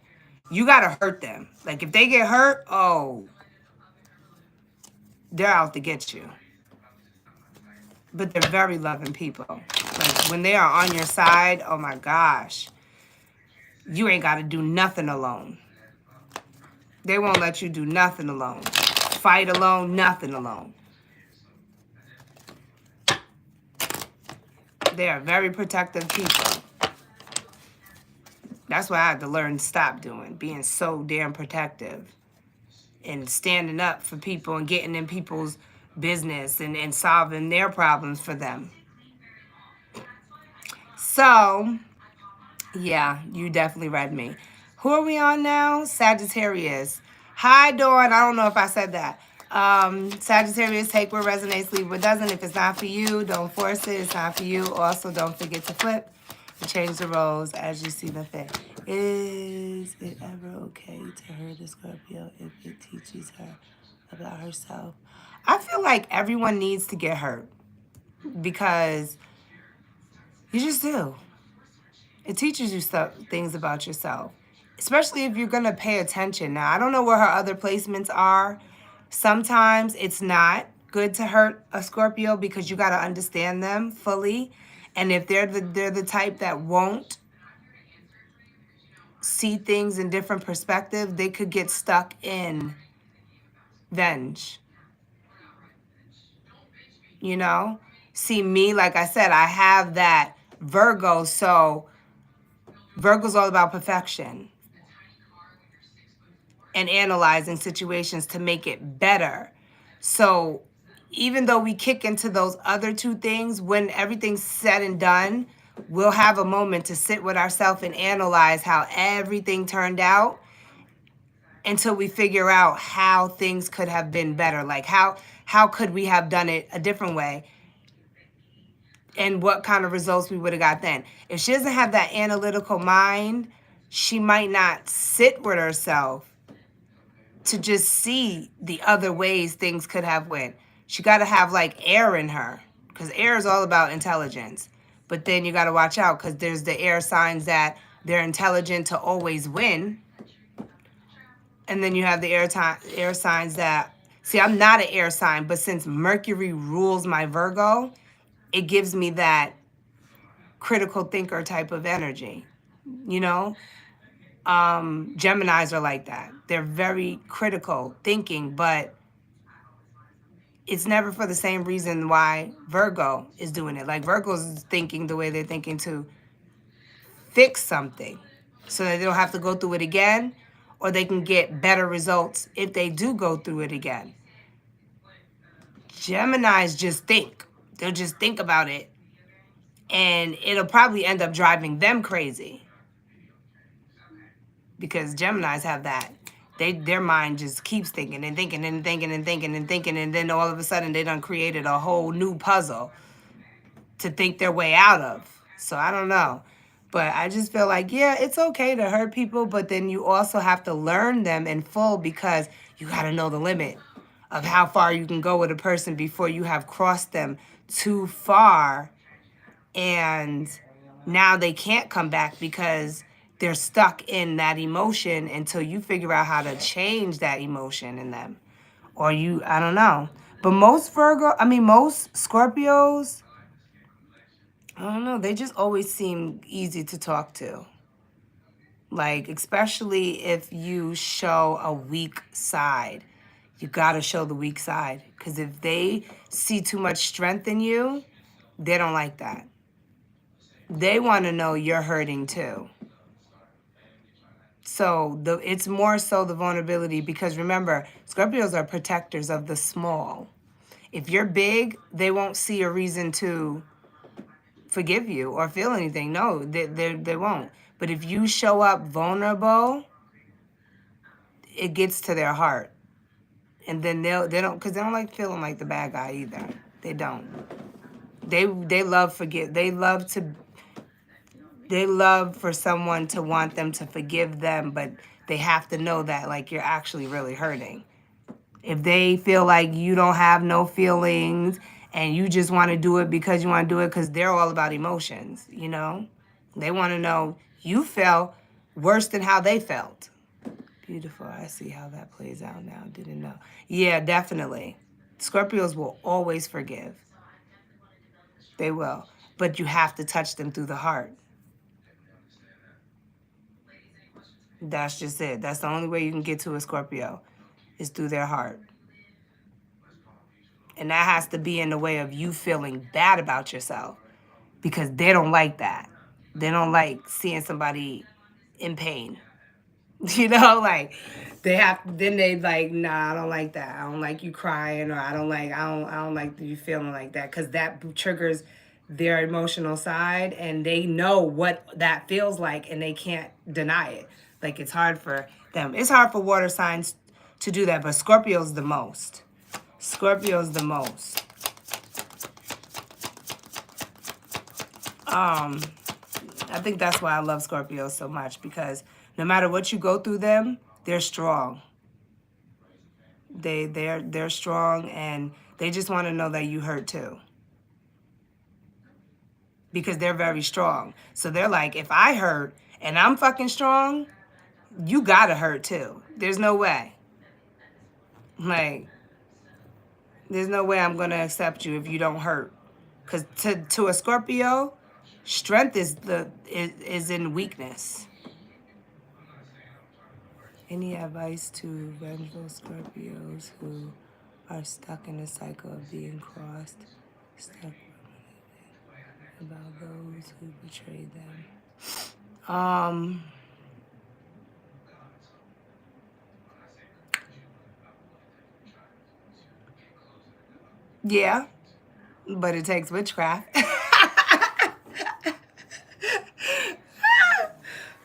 You got to hurt them. Like, if they get hurt, oh, they're out to get you. But they're very loving people. Like, when they are on your side, oh my gosh. You ain't got to do nothing alone. They won't let you do nothing alone. Fight alone, nothing alone. They are very protective people. That's what I had to learn to stop doing, being so damn protective and standing up for people and getting in people's business and solving their problems for them. So, yeah, you definitely read me. Who are we on now? Sagittarius. Hi, Dawn. I don't know if I said that. Sagittarius, take what resonates, leave what doesn't. If it's not for you, don't force it. It's not for you. Also, don't forget to flip and change the roles as you see them fit. Is it ever okay to hurt a Scorpio if it teaches her about herself? I feel like everyone needs to get hurt because you just do. It teaches you things about yourself, especially if you're going to pay attention. Now, I don't know where her other placements are. Sometimes it's not good to hurt a Scorpio because you got to understand them fully. And if they're the type that won't see things in different perspectives, they could get stuck in venge. You know? See, me, like I said, I have that Virgo, so Virgo's all about perfection and analyzing situations to make it better. So even though we kick into those other two things, when everything's said and done, we'll have a moment to sit with ourselves and analyze how everything turned out until we figure out how things could have been better. Like how could we have done it a different way? And what kind of results we would have got then. If she doesn't have that analytical mind, she might not sit with herself to just see the other ways things could have went. She got to have like air in her because air is all about intelligence. But then you got to watch out because there's the air signs that they're intelligent to always win. And then you have the air signs that, see, I'm not an air sign, but since Mercury rules my Virgo, it gives me that critical thinker type of energy, you know? Geminis are like that. They're very critical thinking, but it's never for the same reason why Virgo is doing it. Like Virgo's thinking the way they're thinking to fix something so that they don't have to go through it again, or they can get better results if they do go through it again. Geminis just think. They'll just think about it, and it'll probably end up driving them crazy because Geminis have that. Their mind just keeps thinking and thinking and thinking and thinking and thinking, and then all of a sudden they done created a whole new puzzle to think their way out of. So I don't know. But I just feel like, yeah, it's okay to hurt people, but then you also have to learn them in full because you got to know the limit of how far you can go with a person before you have crossed them too far. And now they can't come back because they're stuck in that emotion until you figure out how to change that emotion in them. Or I don't know. But most Scorpios, I don't know, they just always seem easy to talk to. Like, especially if you show a weak side. You gotta show the weak side. Because if they see too much strength in you, they don't like that. They want to know you're hurting too. So it's more so the vulnerability, because remember, Scorpios are protectors of the small. If you're big, they won't see a reason to forgive you or feel anything. No, they won't. But if you show up vulnerable, it gets to their heart. And then they don't, because they don't like feeling like the bad guy either. They don't. They love They love for someone to want them to forgive them, but they have to know that, like, you're actually really hurting. If they feel like you don't have no feelings and you just want to do it because you want to do it, because they're all about emotions, you know? They want to know you felt worse than how they felt. Beautiful. I see how that plays out now. Didn't know. Yeah, definitely. Scorpios will always forgive. They will. But you have to touch them through the heart. That's just it. That's the only way you can get to a Scorpio, is through their heart. And that has to be in the way of you feeling bad about yourself, because they don't like that. They don't like seeing somebody in pain. You know, like then they like, nah, I don't like that. I don't like you crying, or I don't like you feeling like that, because that triggers their emotional side, and they know what that feels like, and they can't deny it. Like, it's hard for them. It's hard for water signs to do that, but Scorpio's the most. Scorpio's the most. I think that's why I love Scorpios so much, because no matter what you go through them, they're strong. They're strong, and they just want to know that you hurt too. Because they're very strong. So they're like, if I hurt and I'm fucking strong, you gotta hurt too. There's no way. Like, there's no way I'm gonna accept you if you don't hurt. Because to a Scorpio, strength is in weakness. Any advice to vengeful Scorpios who are stuck in a cycle of being crossed, stuck about those who betrayed them? Yeah, but it takes witchcraft.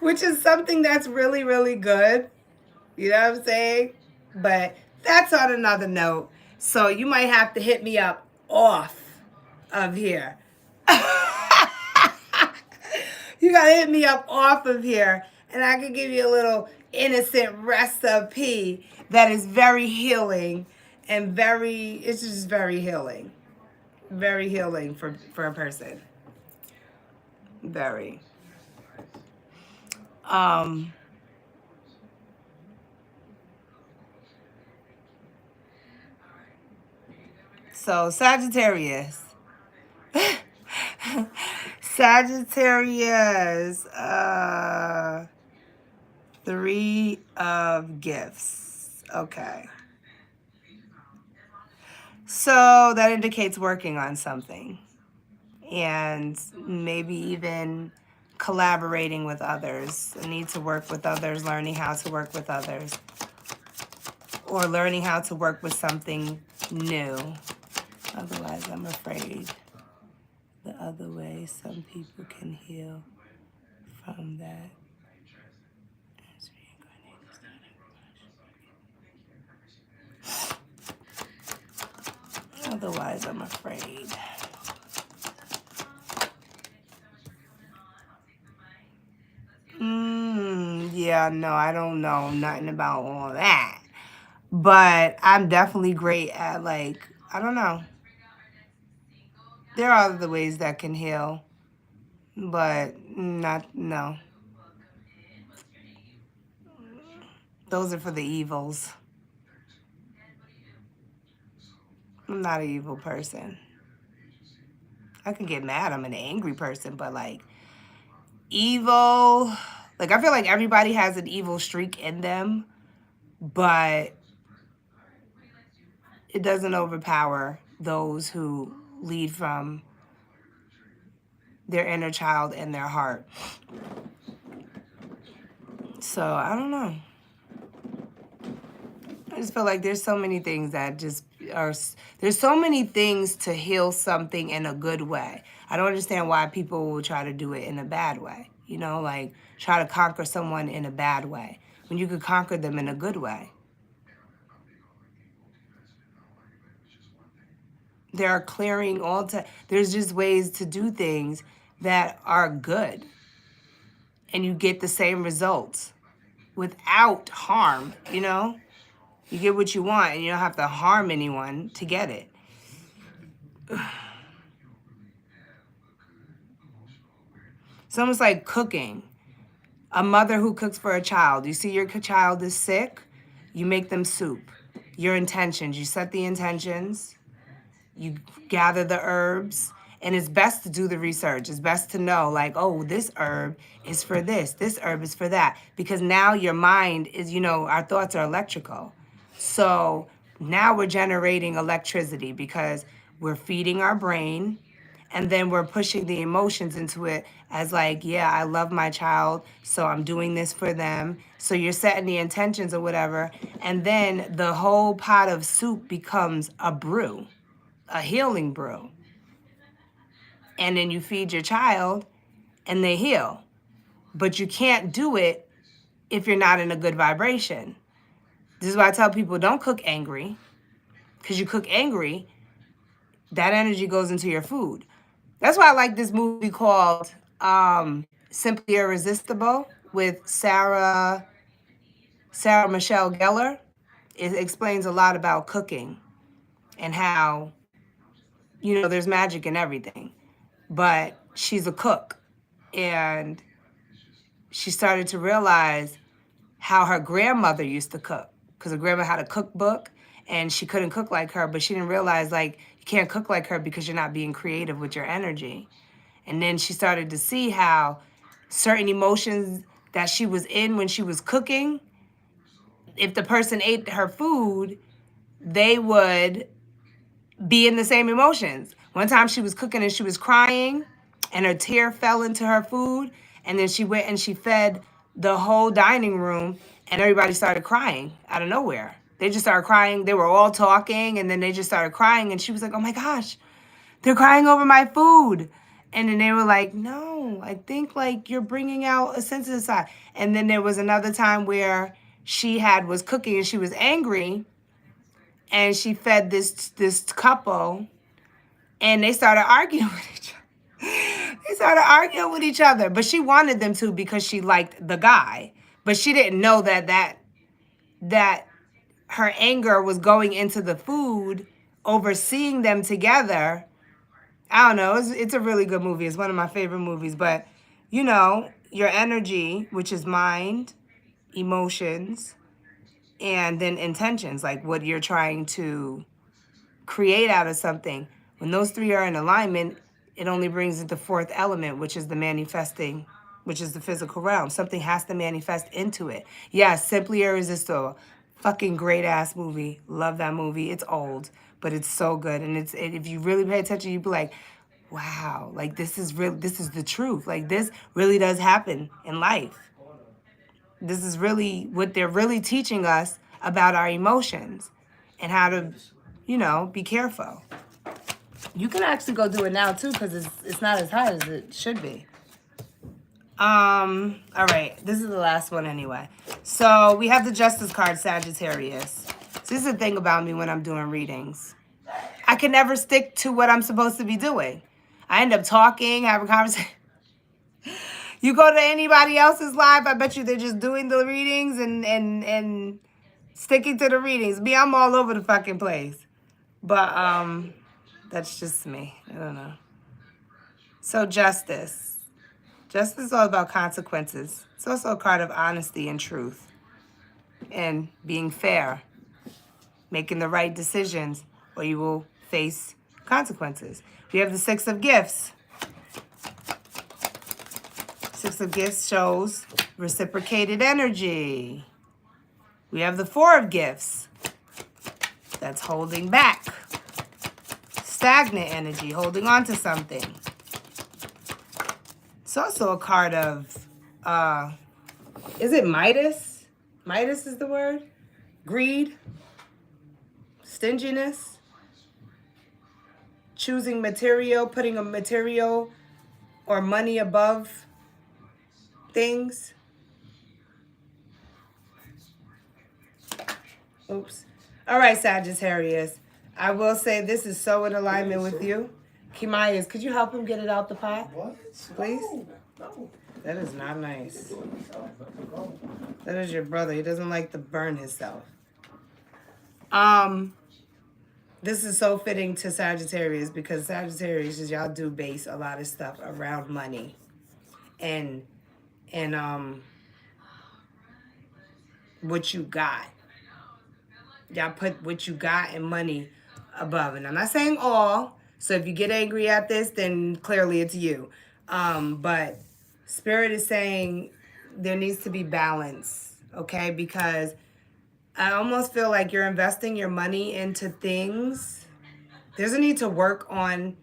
Which is something that's really, really good. You know what I'm saying? But that's on another note. So you might have to hit me up off of here. You gotta hit me up off of here, and I can give you a little innocent recipe that is very healing, and it's just very healing. Very healing for a person. Very. So Sagittarius. Sagittarius. Three of gifts. Okay. So that indicates working on something and maybe even collaborating with others. I need to work with others, learning how to work with others, or learning how to work with something new. Otherwise, I'm afraid the other way some people can heal from that. Otherwise, I'm afraid. Yeah, no, I don't know nothing about all that. But I'm definitely great at, like, I don't know. There are other ways that can heal, but not, no. Those are for the evils. I'm not an evil person. I can get mad. I'm an angry person, but like evil, like I feel like everybody has an evil streak in them, but it doesn't overpower those who lead from their inner child and their heart. So I don't know. I just feel like there's so many things that just are, there's so many things to heal something in a good way. I don't understand why people will try to do it in a bad way. You know, like try to conquer someone in a bad way when you could conquer them in a good way. There are clearing there's just ways to do things that are good and you get the same results without harm, you know? You get what you want and you don't have to harm anyone to get it. It's almost like cooking. A mother who cooks for a child. You see your child is sick, you make them soup. Your intentions, you set the intentions, you gather the herbs, and it's best to do the research. It's best to know, like, oh, this herb is for this herb is for that. Because now your mind is, you know, our thoughts are electrical. So now we're generating electricity because we're feeding our brain and then we're pushing the emotions into it as like, yeah, I love my child, so I'm doing this for them. So you're setting the intentions or whatever, and then the whole pot of soup becomes a brew, a healing brew. And then you feed your child and they heal. But you can't do it if you're not in a good vibration. This is why I tell people don't cook angry, because you cook angry, that energy goes into your food. That's why I like this movie called Simply Irresistible with Sarah Michelle Gellar. It explains a lot about cooking and how, you know, there's magic in everything. But she's a cook. And she started to realize how her grandmother used to cook. Because her grandma had a cookbook and she couldn't cook like her, but she didn't realize, like, you can't cook like her because you're not being creative with your energy. And then she started to see how certain emotions that she was in when she was cooking, if the person ate her food, they would be in the same emotions. One time she was cooking and she was crying and her tear fell into her food, and then she went and she fed the whole dining room and everybody started crying out of nowhere. They just started crying. They were all talking and then they just started crying and she was like, oh my gosh, they're crying over my food. And then they were like, no, I think like you're bringing out a sensitive side. And then there was another time where she was cooking and she was angry and she fed this couple and they started arguing with each other. They started arguing with each other, but she wanted them to because she liked the guy. But she didn't know that her anger was going into the food over seeing them together. I don't know. It's a really good movie. It's one of my favorite movies. But, you know, your energy, which is mind, emotions, and then intentions, like what you're trying to create out of something. When those three are in alignment, it only brings it the fourth element, which is the manifesting which is the physical realm. Something has to manifest into it. Yes, Simply Irresistible. Fucking great ass movie. Love that movie. It's old, but it's so good. And if you really pay attention, you'd be like, wow, like this is real. This is the truth. Like this really does happen in life. This is really what they're really teaching us about our emotions and how to, be careful. You can actually go do it now too, because it's not as hot as it should be. All right, this is the last one anyway. So we have the Justice card, Sagittarius. So this is the thing about me when I'm doing readings. I can never stick to what I'm supposed to be doing. I end up talking, having conversation. You go to anybody else's live, I bet you they're just doing the readings and sticking to the readings. Me, I'm all over the fucking place. But that's just me. I don't know. So Justice. Justice is all about consequences. It's also a card of honesty and truth. And being fair. Making the right decisions, or you will face consequences. We have the Six of Gifts. Six of Gifts shows reciprocated energy. We have the Four of Gifts. That's holding back. Stagnant energy, holding on to something. It's also a card of, is it Midas? Midas is the word? Greed. Stinginess. Choosing material, putting a material or money above things. Oops. All right, Sagittarius. I will say this is so in alignment with you. Kimayas, could you help him get it out the pot? What? Please? No. That is not nice. That is your brother. He doesn't like to burn himself. This is so fitting to Sagittarius because Sagittarius is y'all do base a lot of stuff around money. And what you got. Y'all put what you got and money above. And I'm not saying all. So if you get angry at this, then clearly it's you. But Spirit is saying there needs to be balance, okay? Because I almost feel like you're investing your money into things. There's a need to work on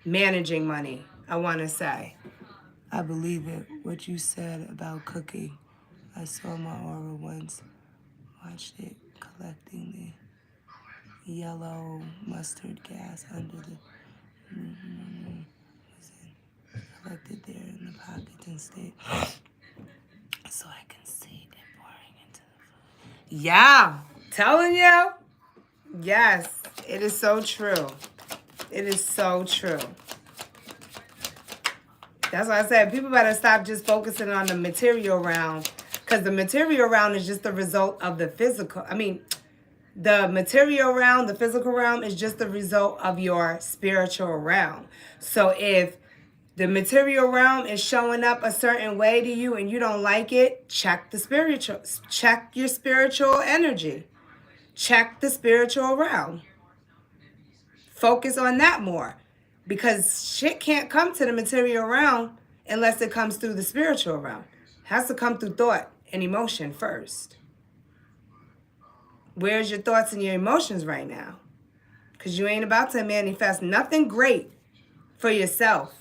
managing money, I want to say. I believe it, what you said about cooking. I saw my aura once, watched it collecting the yellow mustard gas under the... collected there in the pocket and stayed so I can see it pouring into the food. Yeah, telling you. Yes, it is so true. It is so true. That's why I said people better stop just focusing on the material realm, because the material realm is just the result of the physical. The material realm, the physical realm is just the result of your spiritual realm. So if the material realm is showing up a certain way to you and you don't like it, check your spiritual energy. Check the spiritual realm. Focus on that more. Because shit can't come to the material realm unless it comes through the spiritual realm. It has to come through thought and emotion first. Where's your thoughts and your emotions right now? Because you ain't about to manifest nothing great for yourself.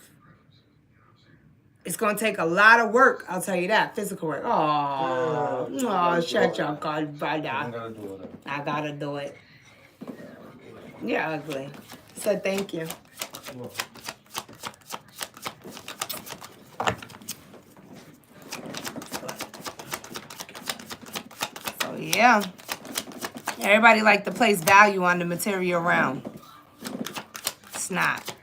It's going to take a lot of work, I'll tell you that. Physical work. Oh, shut your god, brother. I gotta do it. You're ugly. So thank you. So yeah. Everybody like to place value on the material realm. It's not.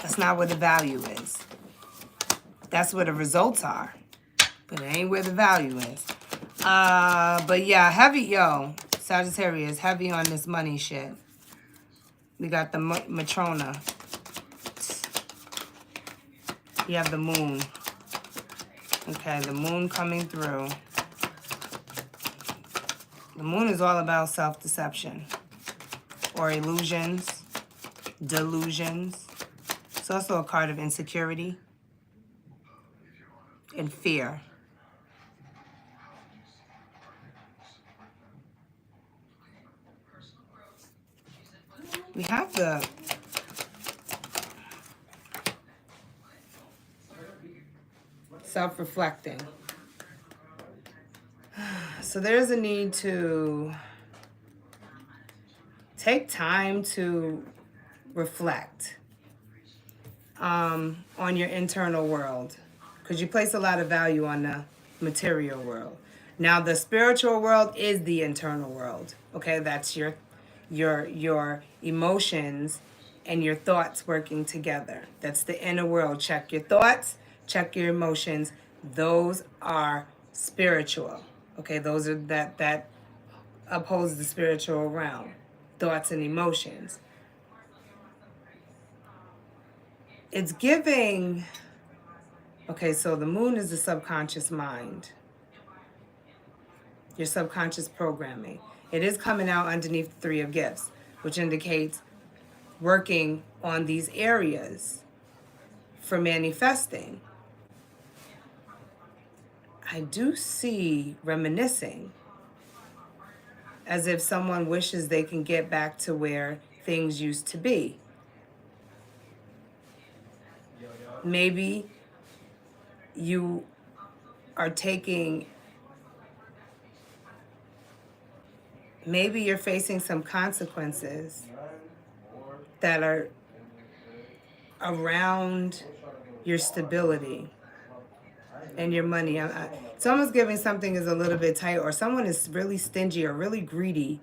That's not where the value is. That's where the results are. But it ain't where the value is. But yeah, heavy, Sagittarius, heavy on this money shit. We got the Matrona. You have the moon. Okay, the moon coming through. The moon is all about self-deception or illusions, delusions. It's also a card of insecurity. and fear. We have the self-reflecting. So there's a need to take time to reflect on your internal world, because you place a lot of value on the material world. Now the spiritual world is the internal world. Okay, that's your emotions and your thoughts working together. That's the inner world. Check your thoughts, check your emotions. Those are spiritual. Okay, those are that upholds the spiritual realm. Thoughts and emotions. It's giving. Okay, so the moon is the subconscious mind, your subconscious programming. It is coming out underneath the Three of Gifts, which indicates working on these areas for manifesting. I do see reminiscing, as if someone wishes they can get back to where things used to be. Maybe you are taking, maybe you're facing some consequences that are around your stability and your money. It's almost giving something is a little bit tight, or someone is really stingy or really greedy,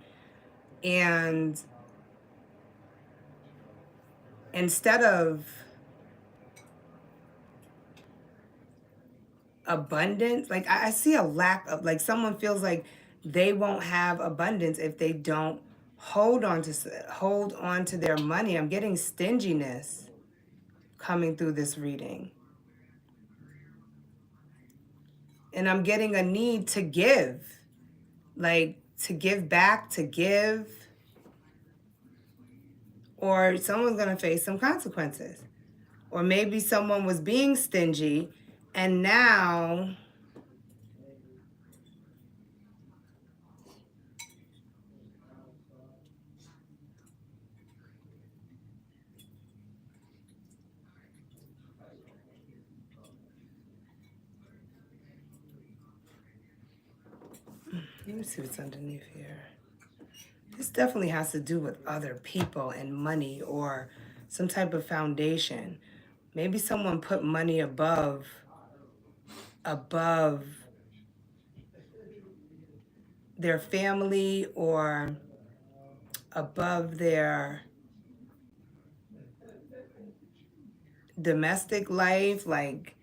and instead of abundance, like I see a lack of, like someone feels like they won't have abundance if they don't hold on to their money. I'm getting stinginess coming through this reading. And I'm getting a need to give, like to give back, to give, or someone's going to face some consequences. Or maybe someone was being stingy and now let me see what's underneath here. This definitely has to do with other people and money or some type of foundation. Maybe someone put money above their family or above their domestic life, like,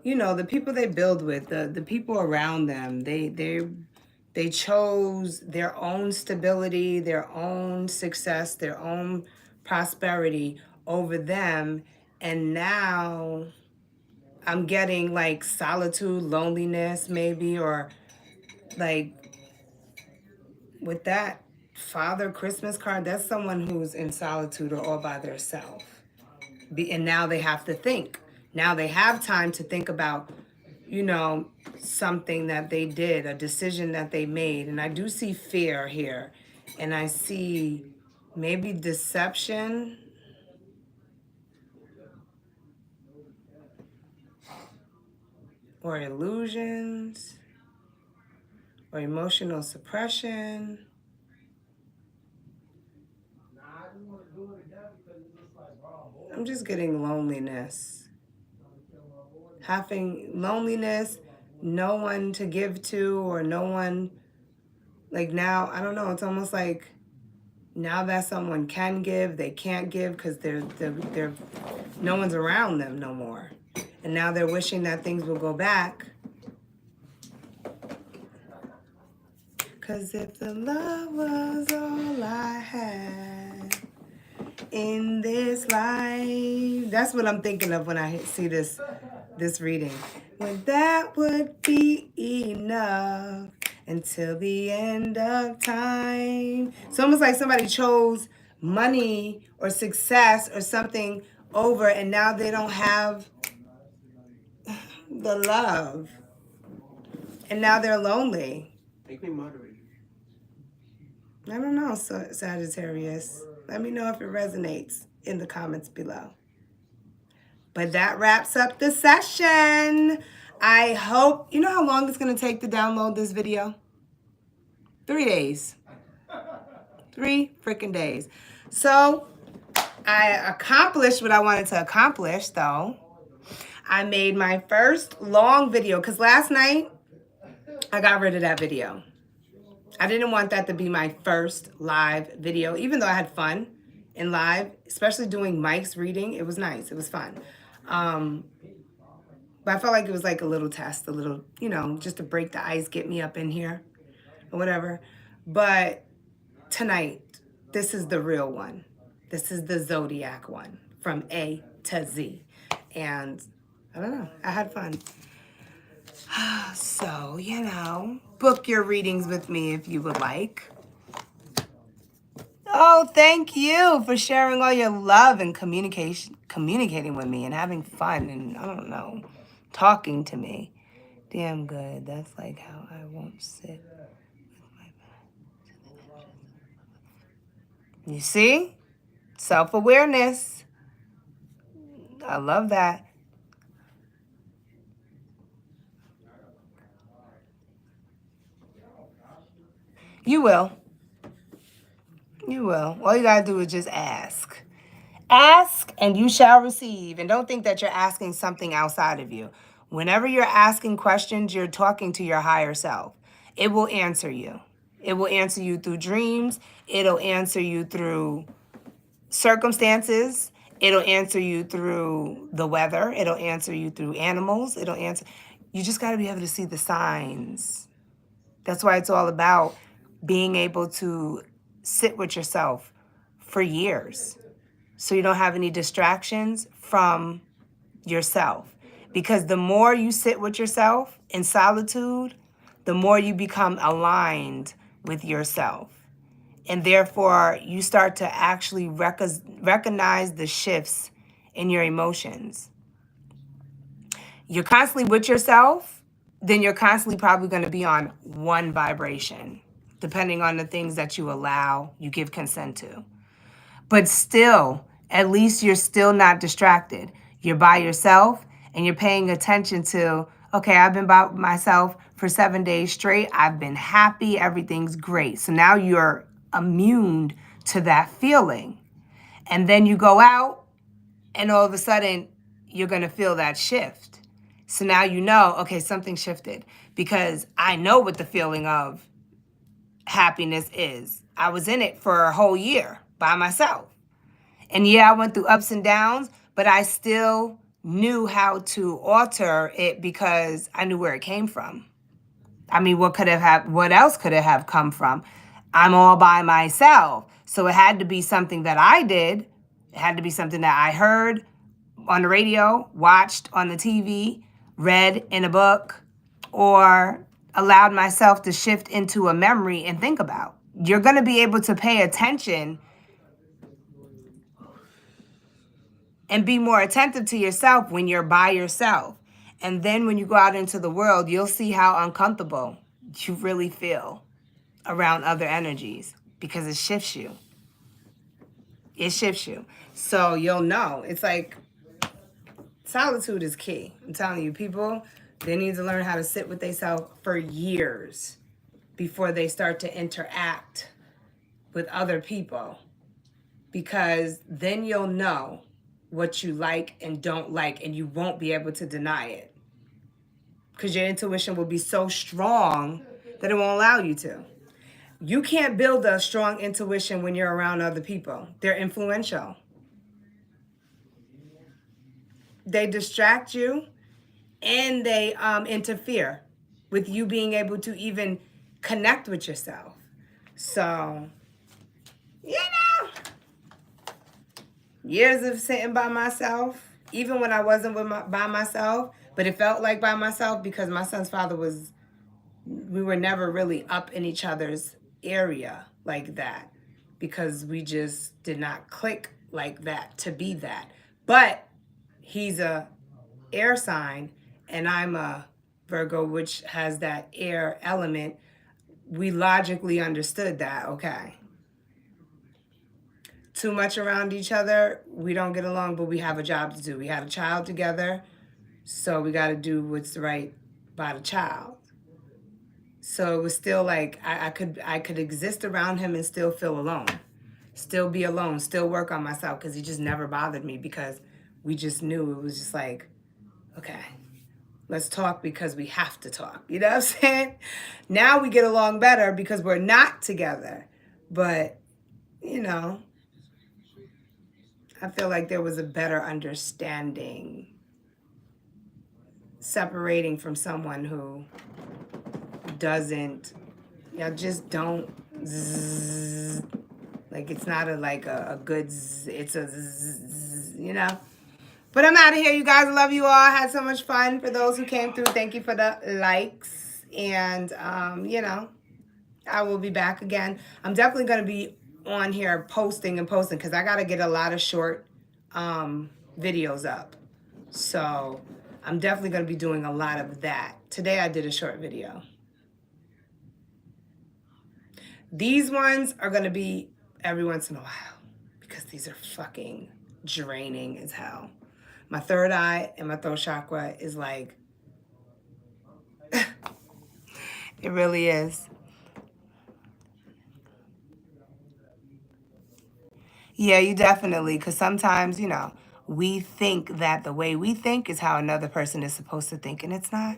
you know, the people they build with, the people around them, they chose their own stability, their own success, their own prosperity over them. And now I'm getting like solitude, loneliness maybe, or like with that Father Christmas card, that's someone who's in solitude or all by themselves. And now they have to think. Now they have time to think about, you know, something that they did, a decision that they made. And I do see fear here. And I see maybe deception. Or illusions. Or emotional suppression. I'm just getting loneliness. Having loneliness, no one to give to, or no one, like now, I don't know, it's almost like now that someone can give, they can't give because they're no one's around them no more. And now they're wishing that things will go back. Because if the love was all I had in this life, that's what I'm thinking of when I see this reading. When that would be enough until the end of time. It's almost like somebody chose money or success or something over, and now they don't have the love. And now they're lonely. Make me moderator. I don't know, Sagittarius. Let me know if it resonates in the comments below. But that wraps up the session. I hope, you know how long it's going to take to download this video? 3 days. 3 freaking days. So I accomplished what I wanted to accomplish, though. I made my first long video because last night I got rid of that video. I didn't want that to be my first live video, even though I had fun in live, especially doing Mike's reading. It was nice. It was fun. But I felt like it was like a little test, a little, you know, just to break the ice, get me up in here or whatever. But tonight, this is the real one. This is the Zodiac one from A to Z. And I don't know, I had fun. So, you know, book your readings with me if you would like. Oh, thank you for sharing all your love and communicating with me and having fun and, I don't know, talking to me. Damn good. That's like how I won't sit with my... You see? Self-awareness. I love that. You will. You will. All you gotta do is just ask. Ask and you shall receive. And don't think that you're asking something outside of you. Whenever you're asking questions, you're talking to your higher self. It will answer you. It will answer you through dreams. It'll answer you through circumstances. It'll answer you through the weather. It'll answer you through animals. It'll answer. You just got to be able to see the signs. That's why it's all about being able to sit with yourself for years so you don't have any distractions from yourself. Because the more you sit with yourself in solitude, the more you become aligned with yourself. And therefore, you start to actually recognize the shifts in your emotions. You're constantly with yourself, then you're constantly probably going to be on one vibration, depending on the things that you allow, you give consent to. But still, at least you're still not distracted. You're by yourself and you're paying attention to, okay, I've been by myself for 7 days straight. I've been happy. Everything's great. So now you're immune to that feeling. And then you go out and all of a sudden you're going to feel that shift. So now you know, okay, something shifted because I know what the feeling of happiness is. I was in it for a whole year by myself. And yeah, I went through ups and downs, but I still knew how to alter it because I knew where it came from. I mean, what else could it have come from? I'm all by myself. So it had to be something that I did. It had to be something that I heard on the radio, watched on the TV, read in a book, or allowed myself to shift into a memory and think about. You're going to be able to pay attention and be more attentive to yourself when you're by yourself. And then when you go out into the world, you'll see how uncomfortable you really feel around other energies because it shifts you. It shifts you. So you'll know. It's like solitude is key. I'm telling you, people, they need to learn how to sit with themselves for years before they start to interact with other people. Because then you'll know what you like and don't like, and you won't be able to deny it. Because your intuition will be so strong that it won't allow you to. You can't build a strong intuition when you're around other people. They're influential. They distract you and they interfere with you being able to even connect with yourself. So, you know, years of sitting by myself, even when I wasn't by myself, but it felt like by myself because my son's father we were never really up in each other's area like that because we just did not click like that to be that. But he's a air sign and I'm a Virgo, which has that air element, we logically understood that, okay, too much around each other, we don't get along, but we have a job to do. We had a child together, so we got to do what's right by the child. So it was still like I could exist around him and still feel alone, still be alone, still work on myself, because he just never bothered me, because we just knew it was just like, okay, let's talk because we have to talk. You know what I'm saying? Now we get along better because we're not together. But, you know, I feel like there was a better understanding separating from someone who doesn't, just don't zzz, like it's not a good zzz, it's a zzz, But I'm out of here, you guys. I love you all. I had so much fun. For those who came through, thank you for the likes. And, I will be back again. I'm definitely going to be on here posting because I got to get a lot of short videos up. So I'm definitely going to be doing a lot of that. Today I did a short video. These ones are going to be every once in a while because these are fucking draining as hell. My third eye and my throat chakra is like, it really is. Yeah, you definitely, because sometimes, we think that the way we think is how another person is supposed to think, and it's not.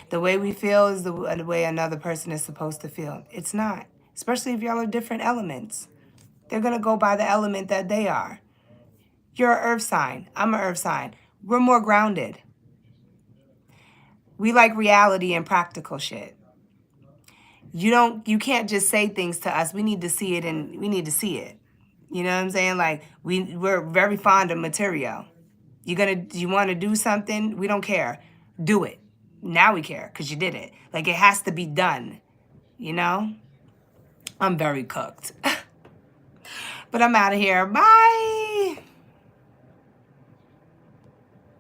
The way we feel is the way another person is supposed to feel. It's not. Especially if y'all are different elements. They're going to go by the element that they are. You're an earth sign. I'm an earth sign. We're more grounded. We like reality and practical shit. You can't just say things to us. We need to see it, and we need to see it. You know what I'm saying? Like, we're very fond of material. You want to do something? We don't care. Do it. Now we care because you did it. Like, it has to be done. I'm very cooked. But I'm out of here. Bye.